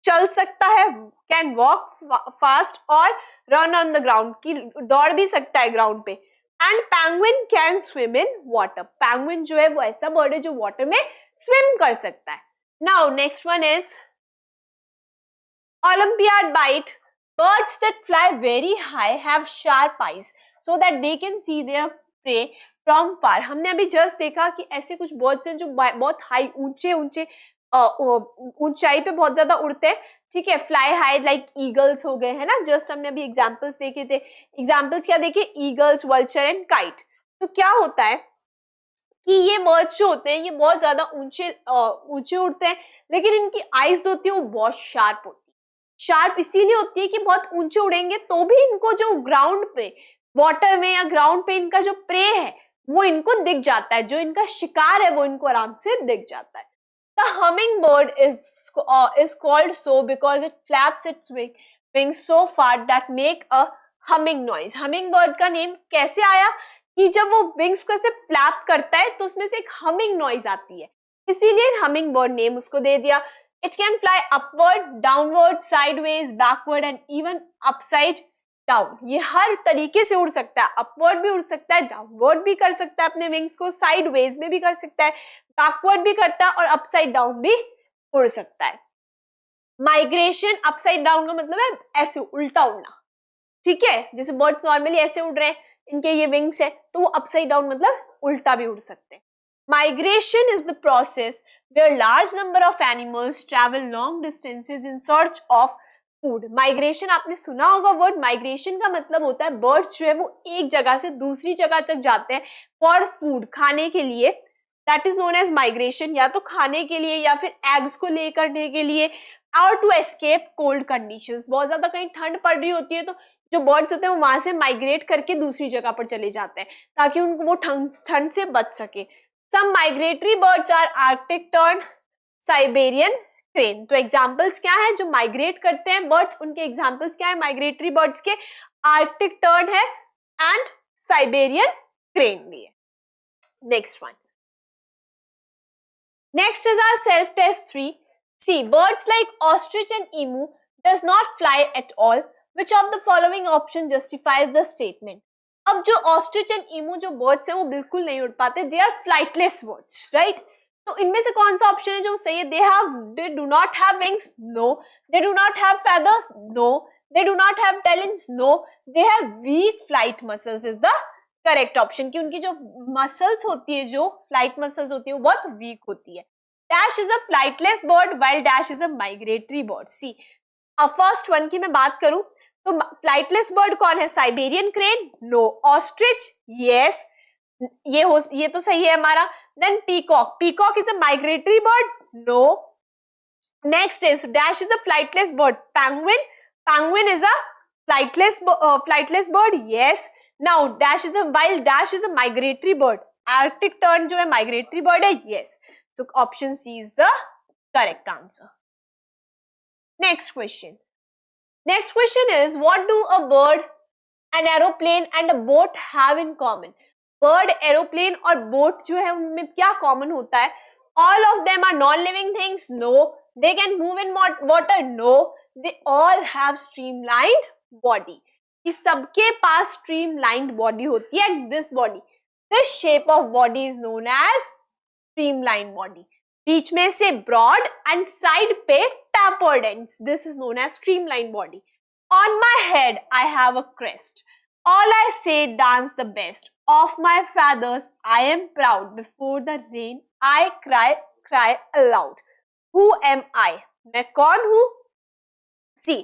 चल सकता है, कैन वॉक फास्ट और रन ऑन द ग्राउंड, की दौड़ भी सकता है ग्राउंड पे, and penguin can swim in water. Penguin जो है वो ऐसा बर्ड है जो वाटर में स्विम कर सकता है। Now next one is Olympiad bite. Birds that fly very high have sharp eyes so that they can see their prey from far. हमने अभी जस्ट देखा कि ऐसे कुछ बर्ड्स हैं जो बहुत हाई, ऊंचे ऊंचे ऊंचाई पे बहुत ज्यादा उड़ते हैं, ठीक है, फ्लाई हाई, लाइक ईगल्स हो गए, है ना, जस्ट हमने अभी एग्जांपल्स देखे थे। एग्जांपल्स क्या देखे, ईगल्स, वल्चर एंड काइट। तो क्या होता है कि ये बर्ड्स जो होते हैं ये बहुत ज्यादा ऊंचे उड़ते हैं, लेकिन इनकी आईज होती है वो बहुत शार्प होती है। शार्प इसीलिए होती है कि बहुत ऊंचे उड़ेंगे तो भी इनको जो ग्राउंड पे, वाटर में या ग्राउंड पे इनका जो प्रे है वो इनको दिख जाता है, जो इनका शिकार है वो इनको आराम से दिख जाता है. The hummingbird is called so because it flaps its wings so far that make a humming noise. Hummingbird का नेम कैसे आया कि जब वो विंग्स को ऐसे फ्लैप करता है तो उसमें से एक हमिंग नॉइज आती है, इसीलिए हमिंगबर्ड नेम उसको दे दिया. It can fly upward, downward, sideways, backward and even upside down. ये हर तरीके से उड़ सकता है, अपवर्ड भी उड़ सकता है, डाउनवर्ड भी कर सकता है अपने विंग्स को, साइडवेज में भी कर सकता है, बैकवर्ड भी करता है और अपसाइड डाउन भी उड़ सकता है. माइग्रेशन अपसाइड डाउन का मतलब है ऐसे उल्टा उड़ना, ठीक है, जैसे बर्ड्स नॉर्मली ऐसे उड़ रहे हैं, इनके ये विंग्स है तो वो अपसाइड डाउन मतलब उल्टा भी उड़ सकते हैं. Migration is the process where large number of animals travel long distances in search of food. Migration आपने सुना होगा वर्ड. माइग्रेशन का मतलब होता है बर्ड्स जो है वो एक जगह से दूसरी जगह तक जाते हैं फॉर फूड, खाने के लिए. That is known as migration, या तो खाने के लिए या फिर एग्स को ले करने के लिए, और टू एस्केप कोल्ड कंडीशंस. बहुत ज्यादा कहीं ठंड पड़ रही होती है तो जो बर्ड्स होते हैं वो वहां से माइग्रेट करके दूसरी जगह पर चले जाते हैं ताकि उनको वो ठंड से बच सके. Some migratory birds are Arctic tern, Siberian crane. तो एग्जाम्पल्स क्या है जो माइग्रेट करते हैं बर्ड्स, उनके एग्जाम्पल्स क्या है माइग्रेटरी बर्ड्स के? आर्कटिक टर्न है एंड साइबेरियन क्रेन भी है. Next one. Next is our self test 3. See, birds like ostrich and emu does not fly at all. Which of the following option justifies the statement? अब जो ostrich and ईमू जो birds हैं वो बिल्कुल नहीं उड़ पाते, they are flightless birds, right? तो इनमें से कौन सा ऑप्शन है जो सही है? They do not have wings, no. They do not have feathers, no. They do not have talents, no. They have weak flight muscles is the correct option, कि उनकी जो मसल्स होती है, जो फ्लाइट मसल्स होती है वो बहुत वीक होती है. Dash is a flightless bird while dash is a migratory bird. See, अब फर्स्ट वन की मैं बात करूं तो फ्लाइटलेस बर्ड कौन है? Siberian crane, no. Ostrich, yes, ये तो सही है हमारा. Then peacock, peacock is a migratory bird, no. Next is dash is a flightless bird. Penguin, penguin is a flightless bird, yes. Now dash is a while dash is a migratory bird. Arctic tern जो है migratory bird है, yes. So option C is the correct answer. Next question. Next question is, what do a bird, an aeroplane and a boat have in common? Bird, aeroplane और boat जो है उनमें क्या common होता है? All of them are non-living things? No. They can move in water? No. They all have streamlined body. कि सबके पास streamlined body होती है. And this body, this shape of body is known as streamlined body. बीच में से broad and side पे tapered ends. This is known as streamlined body. On my head I have a crest. All I say dance the best. Of my feathers I am proud. Before the rain I cry aloud. Who am I? मैं कौन हूँ? See,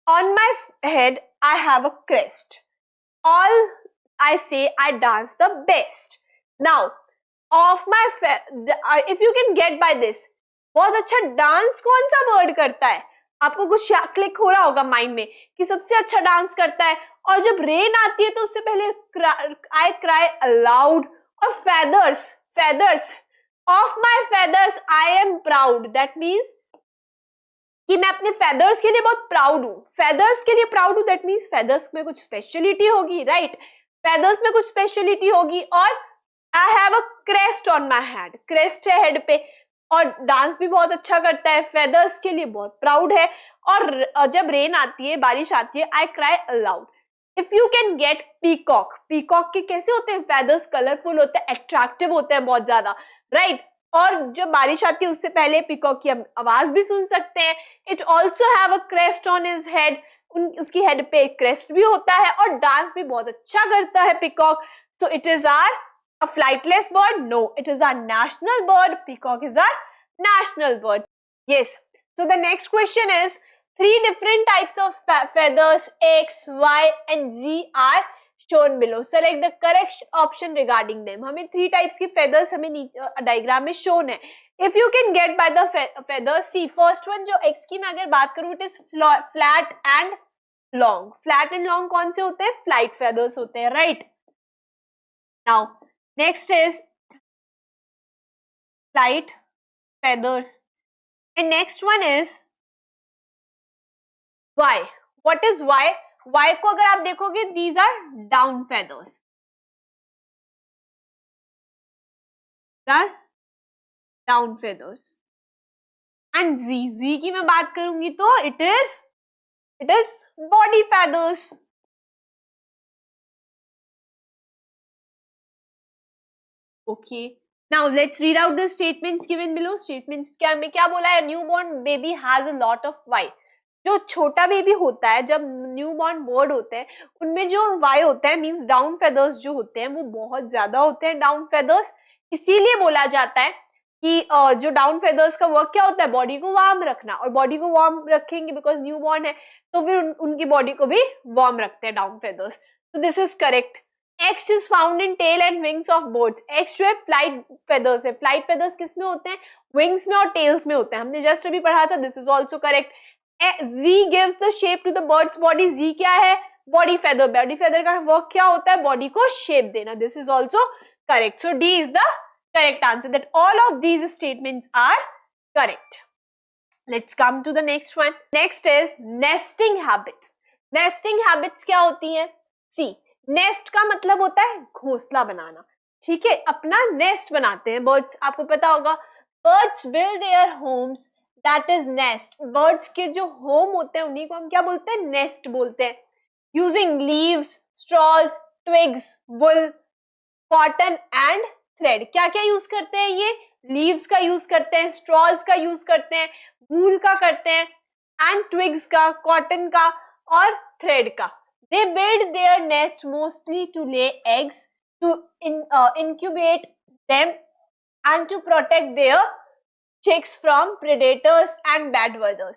on my head I have a crest. All I say I dance the best. Now, of my if you can get by this, बहुत अच्छा dance कौन सा bird करता है? आपको कुछ क्लिक हो रहा होगा माइंड में कि सबसे अच्छा डांस करता है, और जब रेन आती है तो उससे पहले आई क्राई अलाउड. और feathers, feathers, of my feathers I am proud. That means कि मैं अपने फेदर्स के लिए बहुत प्राउड हूँ. फेदर्स के लिए प्राउड हूँ, दैट मीन्स फेदर्स में कुछ स्पेशलिटी होगी, राइट? फेदर्स में कुछ स्पेशलिटी होगी. और I have a crest on my head, crest है हेड पे, और डांस भी बहुत अच्छा करता है, फेदर्स के लिए बहुत प्राउड है. और जब रेन आती है, बारिश आती है, I cry allowed. If you can gate peacock, peacock के कैसे होते हैं? फेदर्स कलरफुल होते हैं, अट्रैक्टिव होते हैं बहुत ज्यादा, राइट? और जब बारिश आती है उससे पहले पीकॉक की आवाज भी सुन सकते हैं. It also have a crest on his head, उसकी हेड पे एक क्रेस्ट भी होता है, और डांस भी बहुत अच्छा करता है peacock. So it is are a flightless bird? No, it is our national bird. Peacock is our national bird. Yes. So the next question is, 3 different types of feathers X, Y and Z are shown below. Select the correct option regarding them. हमें 3 types की feathers हमें diagram में shown है. If you can get by the feathers, see first one जो X की मैं अगर बात करूँ, it is flat and long. Flat and long कौन से होते हैं? Flight feathers होते हैं, right? Now next is flight feathers, and next one is Y. What is Y? Y को अगर आप देखोगे, these are down feathers. Down feathers. And Z की मैं बात करूंगी तो it is body feathers. Okay. Now let's read out the statements given below. Statements में क्या बोला है? Newborn baby has a lot of Y. जो छोटा बेबी होता है, जब न्यूबॉर्न बर्ड होते हैं, उनमें जो वाई होता है मींस डाउन फेदर्स जो होते हैं वो बहुत ज्यादा होते हैं, डाउन फेदर्स. इसीलिए बोला जाता है कि जो डाउन फेदर्स का वर्क क्या होता है? बॉडी को वार्म रखना. और बॉडी को वार्म रखेंगे बिकॉज न्यूबॉर्न है, तो फिर उनकी बॉडी को भी वार्म रखते हैं डाउन फेदर्स. तो this is correct. X is found in tail and wings of birds. X जो है फ्लाइट फेदर्स है. फ्लाइट फेदर्स किस में होते हैं? विंग्स में और टेल्स में होते हैं. हमने जस्ट अभी पढ़ा था. This is also correct. Z gives the shape to the bird's body. Z क्या है? Body feather. बॉडी फेदर का वर्क क्या होता है? बॉडी को शेप देना. This is also correct. So D is the correct answer. That all of these statements are correct. Let's come to the next one. Next is nesting habits. Nesting habits क्या होती है? See, nest का मतलब होता है घोंसला बनाना. ठीक है, अपना नेस्ट बनाते हैं बर्ड्स. आपको पता होगा birds build their homes, that is nest. Birds के जो होम होते हैं उन्हीं को हम क्या बोलते हैं? नेस्ट बोलते हैं. Using leaves, straws, twigs, wool, cotton and thread. क्या क्या यूज करते हैं ये? लीव्स का यूज करते हैं, स्ट्रॉज का यूज करते हैं, वूल का करते हैं, एंड ट्विग्स का, कॉटन का और थ्रेड का. They build their nest mostly to lay eggs, to incubate them, and to protect their chicks from predators and bad weather.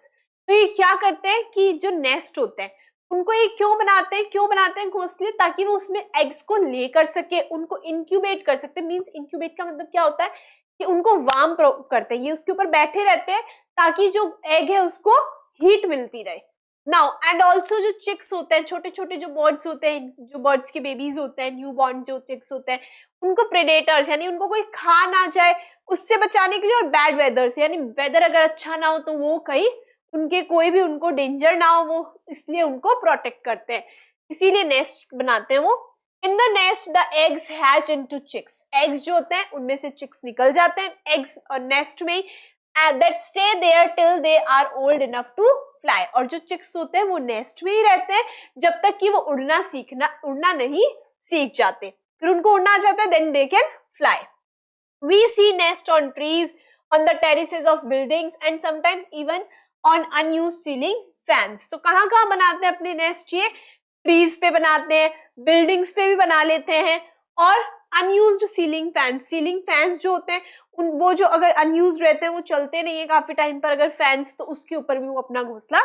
तो ये क्या करते हैं कि जो नेस्ट होते हैं उनको ये क्यों बनाते हैं? घोंसले, ताकि वो उसमें एग्स को ले कर सके, उनको इंक्यूबेट कर सकते हैं. मीन्स इंक्यूबेट का मतलब क्या होता है? कि उनको वार्म करते हैं. ये उसके ऊपर बैठे रहते हैं ताकि जो एग है उसको हीट मिलती रहे. नाउ एंड ऑल्सो जो चिक्स होते हैं, छोटे छोटे जो बर्ड्स होते हैं, जो बर्ड्स के बेबीज होते हैं, न्यू बॉर्न जो चिक्स होते हैं, उनको प्रेडेटर्स यानी उनको कोई खा ना जाए उससे बचाने के लिए, और बैड वेदर्स यानी वेदर अगर अच्छा ना हो तो वो कहीं उनके कोई भी उनको डेंजर ना हो, वो इसलिए उनको प्रोटेक्ट करते हैं. इसीलिए नेस्ट बनाते हैं वो. In the nest the eggs hatch into chicks. Eggs जो होते हैं उनमें से चिक्स निकल जाते हैं एग्स और नेस्ट में, that stay there till they are old enough to fly. और जो चिक्स होते हैं वो नेस्ट में ही रहते हैं जब तक कि वो उड़ना नहीं सीख जाते. फिर उनको उड़ना आ जाता है, then they can fly. We see nest on trees, on the terraces of buildings and sometimes even on unused ceiling fans. तो कहाँ कहाँ बनाते हैं अपने नेस्ट? ये ट्रीज पे बनाते हैं, बिल्डिंग्स पे भी बना लेते हैं, और अनयूज्ड सीलिंग फैंस जो होते हैं वो जो अगर अनयूज रहते हैं वो चलते नहीं है काफी टाइम पर अगर फैंस, तो उसके ऊपर भी वो अपना घोंसला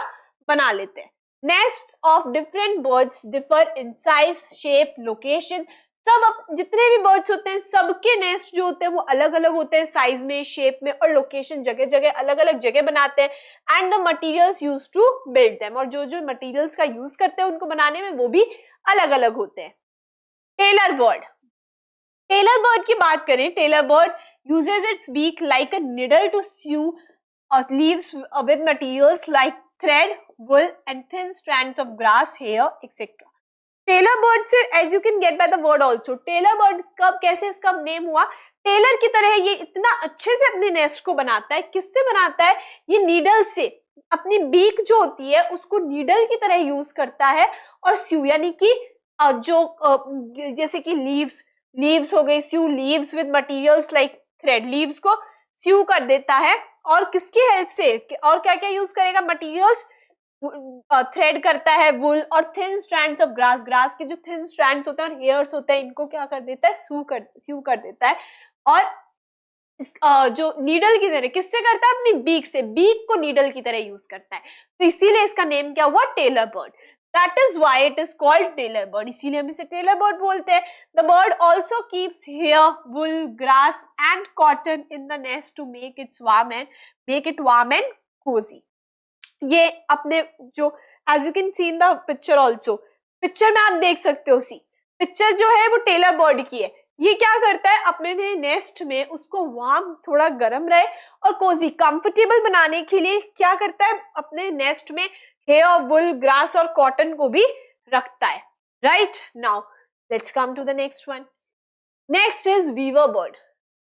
बना लेते हैं. Nests of different birds differ in size, shape, location. सब जितने भी बर्ड्स होते हैं सबके नेस्ट जो होते हैं वो अलग अलग होते हैं साइज में, शेप में और लोकेशन. जगह जगह अलग अलग जगह बनाते हैं. And the materials use to build them. और जो जो मटीरियल्स का यूज करते हैं उनको बनाने में वो भी अलग अलग होते हैं. टेलर बर्ड की बात करें, tailor bird uses its beak like a needle to sew leaves with materials like thread, wool and thin strands of grass, hair, etc. Tailor bird से as you can get by the word also, tailor bird कब कैसे इसका name हुआ? Taylor की तरह ये इतना अच्छे से अपने नेस्ट को बनाता है. किससे बनाता है? ये नीडल से. अपनी बीक जो होती है उसको नीडल की तरह यूज करता है और स्यू यानी कि जो जैसे कि लीव्स हो गई, sew leaves with materials like thread. Leaves को स्यू कर देता है और किसकी हेल्प से? और क्या क्या यूज करेगा? मटीरियल्स. थ्रेड करता है, वुल और थिन स्ट्रैंड्स ऑफ ग्रास के जो थिन स्ट्रैंड्स होते हैं और हेयर्स होते हैं इनको क्या कर देता है? स्यू कर देता है. और जो नीडल की तरह किससे करता है? अपनी बीक से. बीक को नीडल की तरह यूज करता है. तो इसीलिए इसका नेम क्या हुआ? Tailor bird. That is why it is called tailor bird. इसीलिए हम इसे tailor bird बोलते हैं. The bird also keeps hair, wool, grass and cotton in the nest to make it warm and cozy. ये अपने जो as you can see in the picture also, picture में आप देख सकते हो. सी पिक्चर जो है वो टेलर बर्ड की है. ये क्या करता है, अपने नेस्ट में उसको वार्म, थोड़ा गर्म रहे और कोजी कंफर्टेबल बनाने के लिए क्या करता है, अपने नेस्ट में हेयर, वुल, ग्रास और कॉटन को भी रखता है. Right. Now let's come to the next one. Next is weaver bird.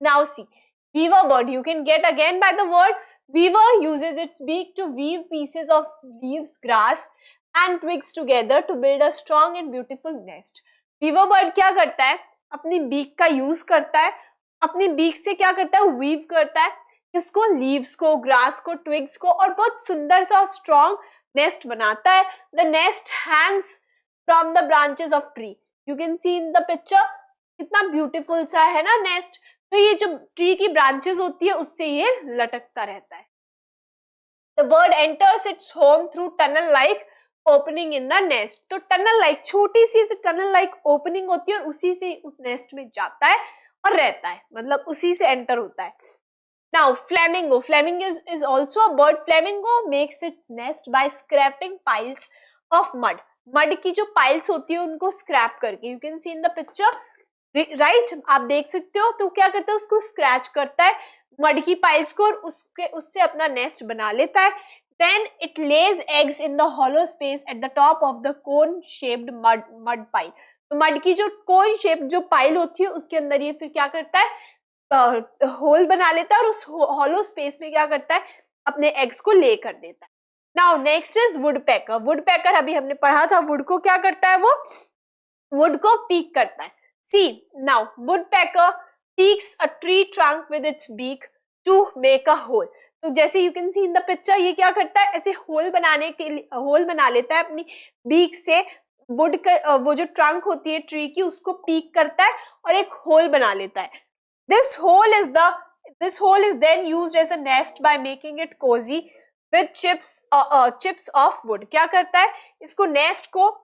Now see weaver bird you can get again by the word. Weaver uses its beak to weave pieces of leaves, grass and twigs together to build a strong and beautiful nest. Weaver bird क्या करता है, अपनी beak का use करता है. अपनी beak से क्या करता है, वीव करता है किसको, लीव्स को, ग्रास को, ट्विग्स को, और बहुत सुंदर सा स्ट्रॉन्ग नेस्ट बनाता है. The nest Hanks from the branches of tree. You can see in the picture, कितना ब्यूटीफुल सा है ना नेस्ट. तो ये जो ट्री की ब्रांचेस होती है उससे ये लटकता रहता है. The bird enters its home through tunnel like opening in the nest. तो टनल लाइक, छोटी सी टनल लाइक ओपनिंग होती है और उसी से उस नेस्ट में जाता है और रहता है, मतलब उसी से एंटर होता है. Now flamingo. Flamingo is also a bird. Flamingo makes its nest by scraping piles of mud. Mud की जो पाइल्स होती है उनको स्क्रैप करके. You can see in the picture, right, आप देख सकते हो. तो क्या करता है, उसको स्क्रैच करता है मड की पाइल्स को और उससे अपना नेस्ट बना लेता है. Then it lays eggs in the hollow space at the top of the cone-shaped mud pile. तो मड की जो कोन शेप जो पाइल होती है उसके अंदर ये फिर क्या करता है, होल बना लेता है और उस हॉलो स्पेस में क्या करता है, अपने एग्स को ले कर देता है. Now next is woodpecker. Woodpecker अभी हमने पढ़ा था, वुड को क्या करता है, वो वुड को पीक करता है. See now woodpecker pecks a tree trunk with its beak to make a hole. तो जैसे you can see in the picture, ये क्या करता है, ऐसे होल बनाने के लिए होल बना लेता है अपनी बीक से. वुड का वो जो ट्रंक होती है ट्री की उसको पीक करता है और एक होल बना लेता है. This hole is then used as a nest by making it cosy with chips of wood. क्या करता है, इसको नेस्ट को,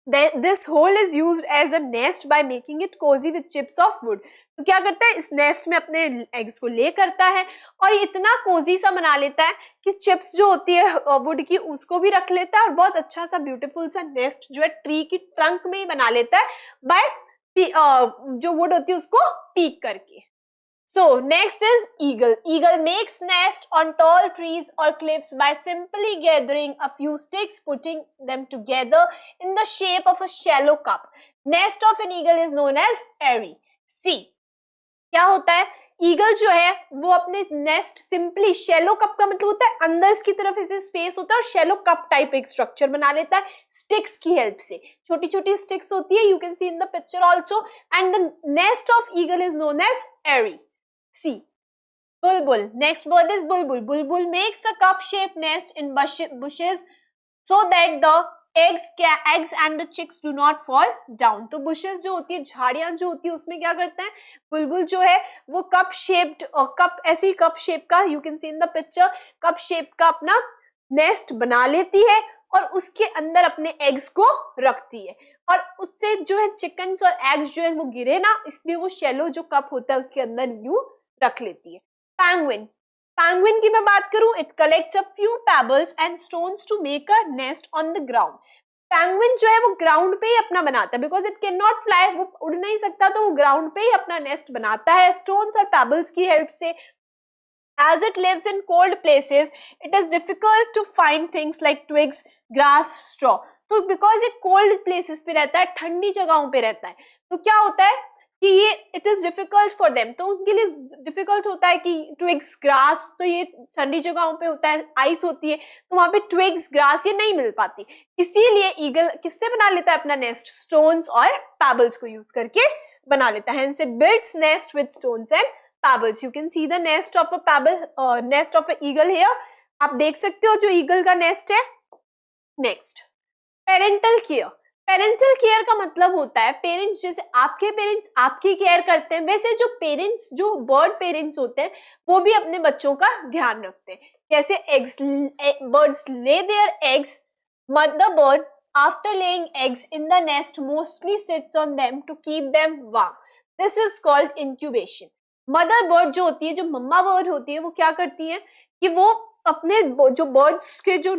this hole is used as a nest by making it cozy with chips of wood. तो क्या करता है, इस नेस्ट में अपने एग्स को ले करता है और इतना कोजी सा बना लेता है कि चिप्स जो होती है वुड की उसको भी रख लेता है और बहुत अच्छा सा ब्यूटीफुल सा नेस्ट जो है ट्री की ट्रंक में ही बना लेता है बाय जो वुड होती है उसको पीक करके. So next is eagle. Eagle makes nest on tall trees or cliffs by simply gathering a few sticks, putting them together in the shape of a shallow cup. Nest of an eagle is known as eyrie. See, क्या होता है, eagle जो है वो अपने nest simply, shallow cup का मतलब होता है अंदर की तरफ ऐसे स्पेस होता है और शैलो कप टाइप एक स्ट्रक्चर बना लेता है स्टिक्स की हेल्प से. छोटी छोटी स्टिक्स होती है, you can see in the picture also. And the nest of eagle is known as eyrie. See, bulbul. Next bird is bulbul. Bulbul makes a cup-shaped nest in bushes so that the eggs and the chicks do not fall down. तो bushes जो होती है, झाड़ियां जो होती है, उसमें क्या करते हैं, बुलबुल जो है वो कप शेप्ड कप, ऐसी कप शेप का, you can see in the picture, cup shape का अपना नेस्ट बना लेती है और उसके अंदर अपने एग्स को रखती है और उससे जो है चिकन्स और एग्स जो है वो गिरे ना, इसलिए वो शेलो जो कप होता है उसके अंदर यूं रख लेती है. पैंगुइन. पैंगुइन की मैं बात करूं, it collects a few pebbles and stones to make a nest on the ground. Penguin जो है वो ग्राउंड पे ही अपना बनाता है, because it can not fly, वो उड़ नहीं सकता, तो वो ग्राउंड पे ही अपना नेस्ट बनाता है स्टोन्स और पेबल्स की हेल्प से. As it lives in cold places, it is difficult to find things like twigs, grass, straw. तो बिकॉज ये कोल्ड प्लेसेस पे रहता है, ठंडी जगहों पे रहता है, तो क्या होता है कि ये it is difficult for them, तो उनके लिए डिफिकल्ट होता है कि ट्विग्स, ग्रास, तो ये ठंडी जगहों पे होता है, आइस होती है, तो वहां पे ट्विग्स, ग्रास ये नहीं मिल पाती. इसीलिए ईगल किससे बना लेता है अपना नेस्ट, स्टोन्स और पेबल्स को यूज करके बना लेता है. Hence it builds nest with stones and pebbles. You can see the nest of a pebble, nest of a eagle here. आप देख सकते हो जो ईगल का नेस्ट है. Next, parental care. Parental care का मतलब होता है, पेरेंट्स जैसे आपके पेरेंट्स आपकी केयर करते हैं, वैसे जो पेरेंट्स, जो बर्ड पेरेंट्स होते हैं वो भी अपने बच्चों का ध्यान रखते हैं. जैसे eggs, birds lay their eggs, mother bird after laying eggs in the nest mostly sits on them to keep them warm. This is called incubation. Mother bird जो होती है, जो मम्मा बर्ड होती है, वो क्या करती है कि वो अपने जो बर्ड्स के जो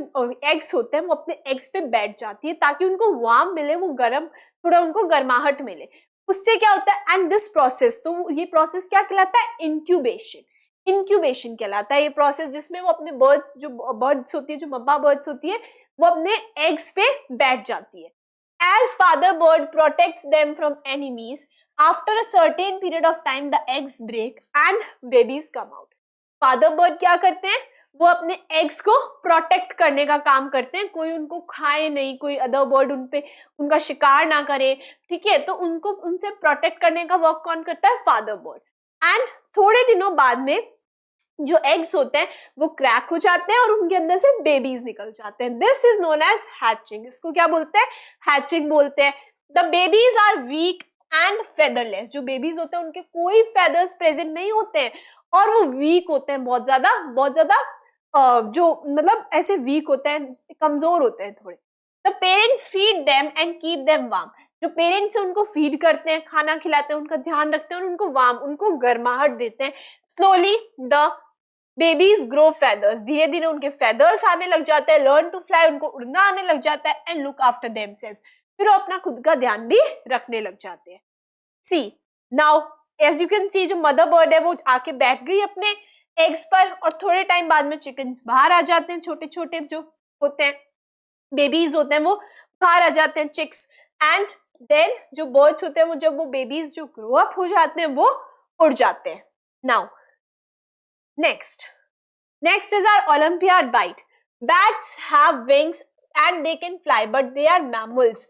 एग्स होते हैं वो अपने एग्स पे बैठ जाती है ताकि उनको वार्म मिले, वो गर्म, थोड़ा उनको गर्माहट मिले। उससे क्या होता है, एंड दिस प्रोसेस, तो ये प्रोसेस क्या कहलाता है, इंक्यूबेशन। इंक्यूबेशन कहलाता है ये प्रोसेस, जिसमें वो अपने बर्ड्स, जो बर्ड्स होती है, जो मम्मा बर्ड्स होती है, वो अपने एग्स पे बैठ जाती है। As father bird protects them from enemies, after a certain period of time the eggs break and babies come out. Father bird क्या करते हैं, वो अपने एग्स को प्रोटेक्ट करने का काम करते हैं, कोई उनको खाए नहीं, कोई अदर बर्ड उनपे उनका शिकार ना करे, ठीक है, तो उनको उनसे प्रोटेक्ट करने का वर्क कौन करता है, फादर बर्ड। एंड थोड़े दिनों बाद में जो एग्स होते हैं वो क्रैक हो जाते हैं और उनके अंदर से बेबीज निकल जाते हैं। This is known as hatching. इसको क्या बोलते हैं, हैचिंग बोलते हैं। The babies are weak and featherless. जो बेबीज होते हैं उनके कोई फेदर्स प्रेजेंट नहीं होते हैं और वो वीक होते हैं, बहुत ज्यादा जो मतलब ऐसे वीक होते हैं, कमजोर होते हैं थोड़े। The parents feed them and keep them warm. जो पेरेंट्स उनको फीड करते हैं, खाना खिलाते हैं, उनका ध्यान रखते हैं और उनको वार्म, उनको गर्माहट देते हैं। Slowly the babies grow feathers. धीरे धीरे उनके फेदर्स आने लग जाते हैं, लर्न टू फ्लाई, उनको उड़ना आने लग जाता है, एंड लुक आफ्टर देमसेल्फ, फिर वो अपना खुद का ध्यान भी रखने लग जाते हैं। See now as you can see, जो मदर बर्ड है वो आके बैठ गई अपने एग्स पर और थोड़े टाइम बाद में चिकन्स बाहर आ जाते हैं, छोटे छोटे जो होते हैं बेबीज होते हैं वो बाहर आ जाते हैं, चिक्स। एंड देन जो बर्ड्स होते हैं वो जब वो बेबीज जो ग्रो अप हो जाते हैं वो उड़ जाते हैं। Now next is our Olympiad bite. Bats have wings and they can fly but they are mammals.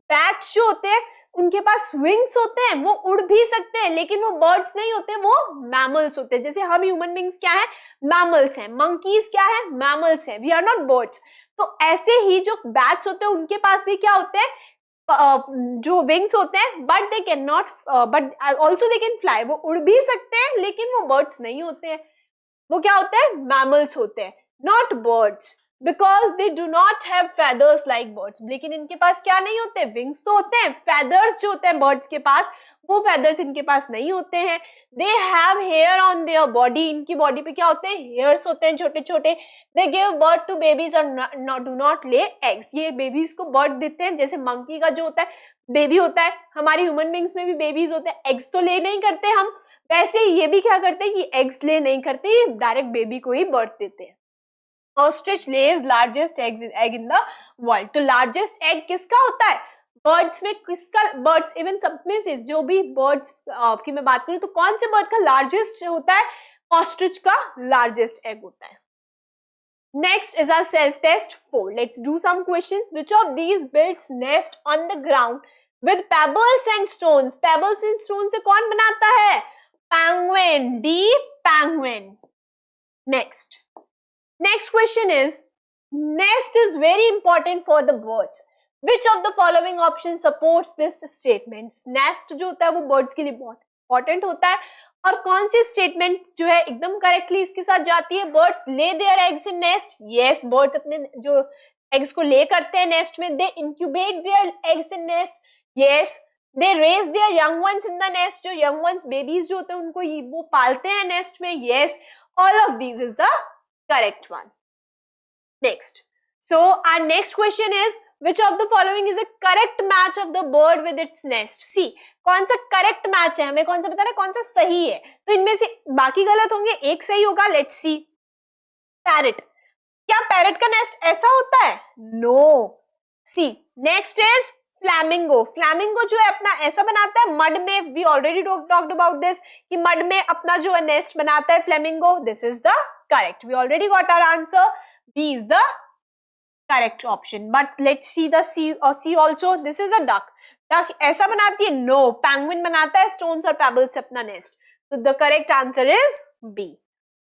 Bats जो होते हैं उनके पास wings होते हैं, वो उड़ भी सकते हैं, लेकिन वो birds नहीं होते, वो mammals होते हैं। जैसे हम human beings क्या है, mammals हैं, monkeys क्या है, mammals हैं, we are not birds। तो ऐसे ही जो bats होते हैं उनके पास भी क्या होते हैं, जो विंग्स होते हैं, but they can not, but also they can fly. वो उड़ भी सकते हैं लेकिन वो बर्ड्स नहीं होते हैं, वो क्या होते हैं, मैमल्स होते हैं, not birds, because they do not have feathers like birds. लेकिन इनके पास क्या नहीं होते, विंग्स तो होते हैं, फेदर्स जो होते हैं बर्ड्स के पास, वो फेदर्स इनके पास नहीं होते हैं। They have hair on their body. इनकी बॉडी पे क्या होते हैं, हेयर्स होते हैं छोटे छोटे। They give birth to babies और डू नॉट ले एग्स। ये बेबीज को बर्थ देते हैं, जैसे मंकी का जो होता है बेबी होता है, हमारी ह्यूमन बींग्स में भी बेबीज होते हैं, एग्स तो ले नहीं करते हम, वैसे ये भी क्या करते हैं कि एग्स ले नहीं करते, ये डायरेक्ट बेबी को ही बर्थ देते हैं। Ostrich lays largest egg in the world. तो लार्जेस्ट एग किसका होता है, बर्ड्स में किसका, बर्ड्स इवन सब में से जो भी बर्ड्स की मैं बात करूं तो कौन से बर्ड का लार्जेस्ट होता है, ऑस्ट्रिच का लार्जेस्ट एग होता है। Next is our self test 4. Let's do some questions. Which of these builds nest on the ground with pebbles and stones? Pebbles and stone से कौन बनाता है, penguin. D, penguin. Next question is, nest is very important for the birds. Which of the following options supports this statement? Nest जो होता है वो birds के लिए बहुत important होता है, और कौन सी statement जो है एकदम correctly इसके साथ जाती है, birds lay their eggs in nest. Yes, birds अपने जो eggs को lay करते हैं nest में, they incubate their eggs in nest. Yes, they raise their young ones in the nest. जो young ones babies जो होते हैं उनको वो पालते हैं nest में. Yes, all of these is the correct one. Next, so our next question is, which of the following is a correct match of the bird with its nest? See, कौन सा correct match है, हमें कौन सा बताना है, कौन सा सही है, तो इनमें से बाकी गलत होंगे, एक सही होगा. Let's see. Parrot. क्या पैरट का नेस्ट ऐसा होता है? No. See, next is flamingo. Flamingo जो है अपना ऐसा बनाता है मड में. We already talked about this कि मड में अपना जो है नेस्ट बनाता है flamingo. This is the correct. We already got our answer. B is the correct option. But let's see the C also. This is a duck. Duck ऐसा बनाती है? नो. पेंगुइन बनाता है स्टोन्स और पेबल्स से अपना नेस्ट. तो the correct answer is B.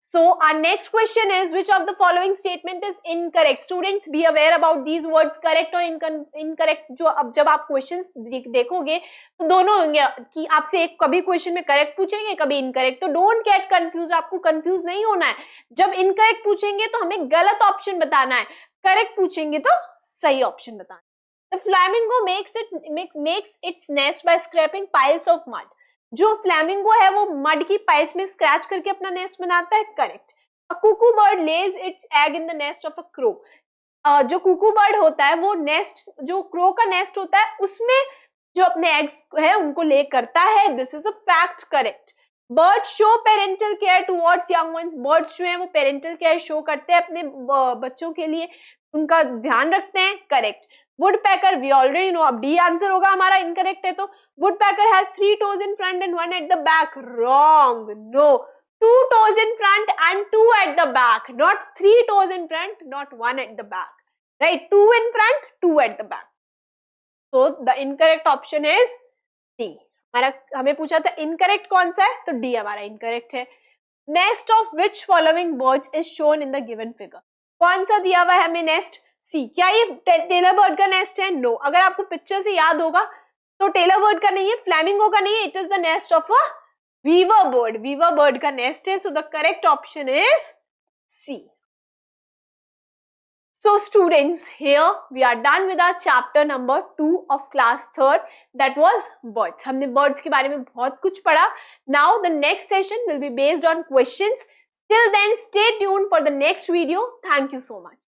So our next question is, which of the following statement is incorrect? Students, be aware about these words, correct और incorrect. जो अब जब आप questions देखोगे तो दोनों होंगे कि आपसे एक कभी question में correct पूछेंगे, कभी incorrect. तो don't get confused. आपको confused नहीं होना है. जब incorrect पूछेंगे तो हमें गलत option बताना है, correct पूछेंगे तो सही option बताना है. The flamingo makes its nest by scraping piles of mud. जो फ्लैमिंगो है वो मड की पाइल्स में स्क्रैच करके अपना नेस्ट बनाता है, correct. A cuckoo bird lays its egg in the nest of a crow. जो कुकू बर्ड होता है वो नेस्ट, जो क्रो का नेस्ट होता है उसमें जो अपने एग्स है उनको ले करता है. This is a fact, correct. Birds show parental care towards young ones. Birds जो है वो पेरेंटल केयर शो करते हैं अपने बच्चों के लिए, उनका ध्यान रखते हैं, correct. Woodpecker, we already know, अब डी आंसर होगा हमारा, इनकरेक्ट है तो. Woodpecker has 3 toes in front and 1 at the back. Wrong. No. 2 toes in front and 2 at the back. Not 3 toes in front, not 1 at the back. Right? 2 in front, 2 at the back. So the incorrect option is D. हमें पूछा था incorrect कौन सा है, तो D हमारा incorrect है. Nest of which following birds is shown in the given figure. कौन सा दिया हुआ है हमें नेस्ट, सी. क्या ये टेलर बर्ड का नेस्ट है? नो. अगर आपको पिक्चर से याद होगा तो टेलर बर्ड का नहीं है, फ्लैमिंगो का नहीं है, it is the nest of a weaver bird. Weaver bird का नेस्ट है. So the correct option is C. So students, here we are done with our chapter number 2 of class 3rd, that was birds. हमने birds के बारे में बहुत कुछ पढ़ा. Now the next session will be based on questions. Till then, stay tuned for the next video. Thank you so much.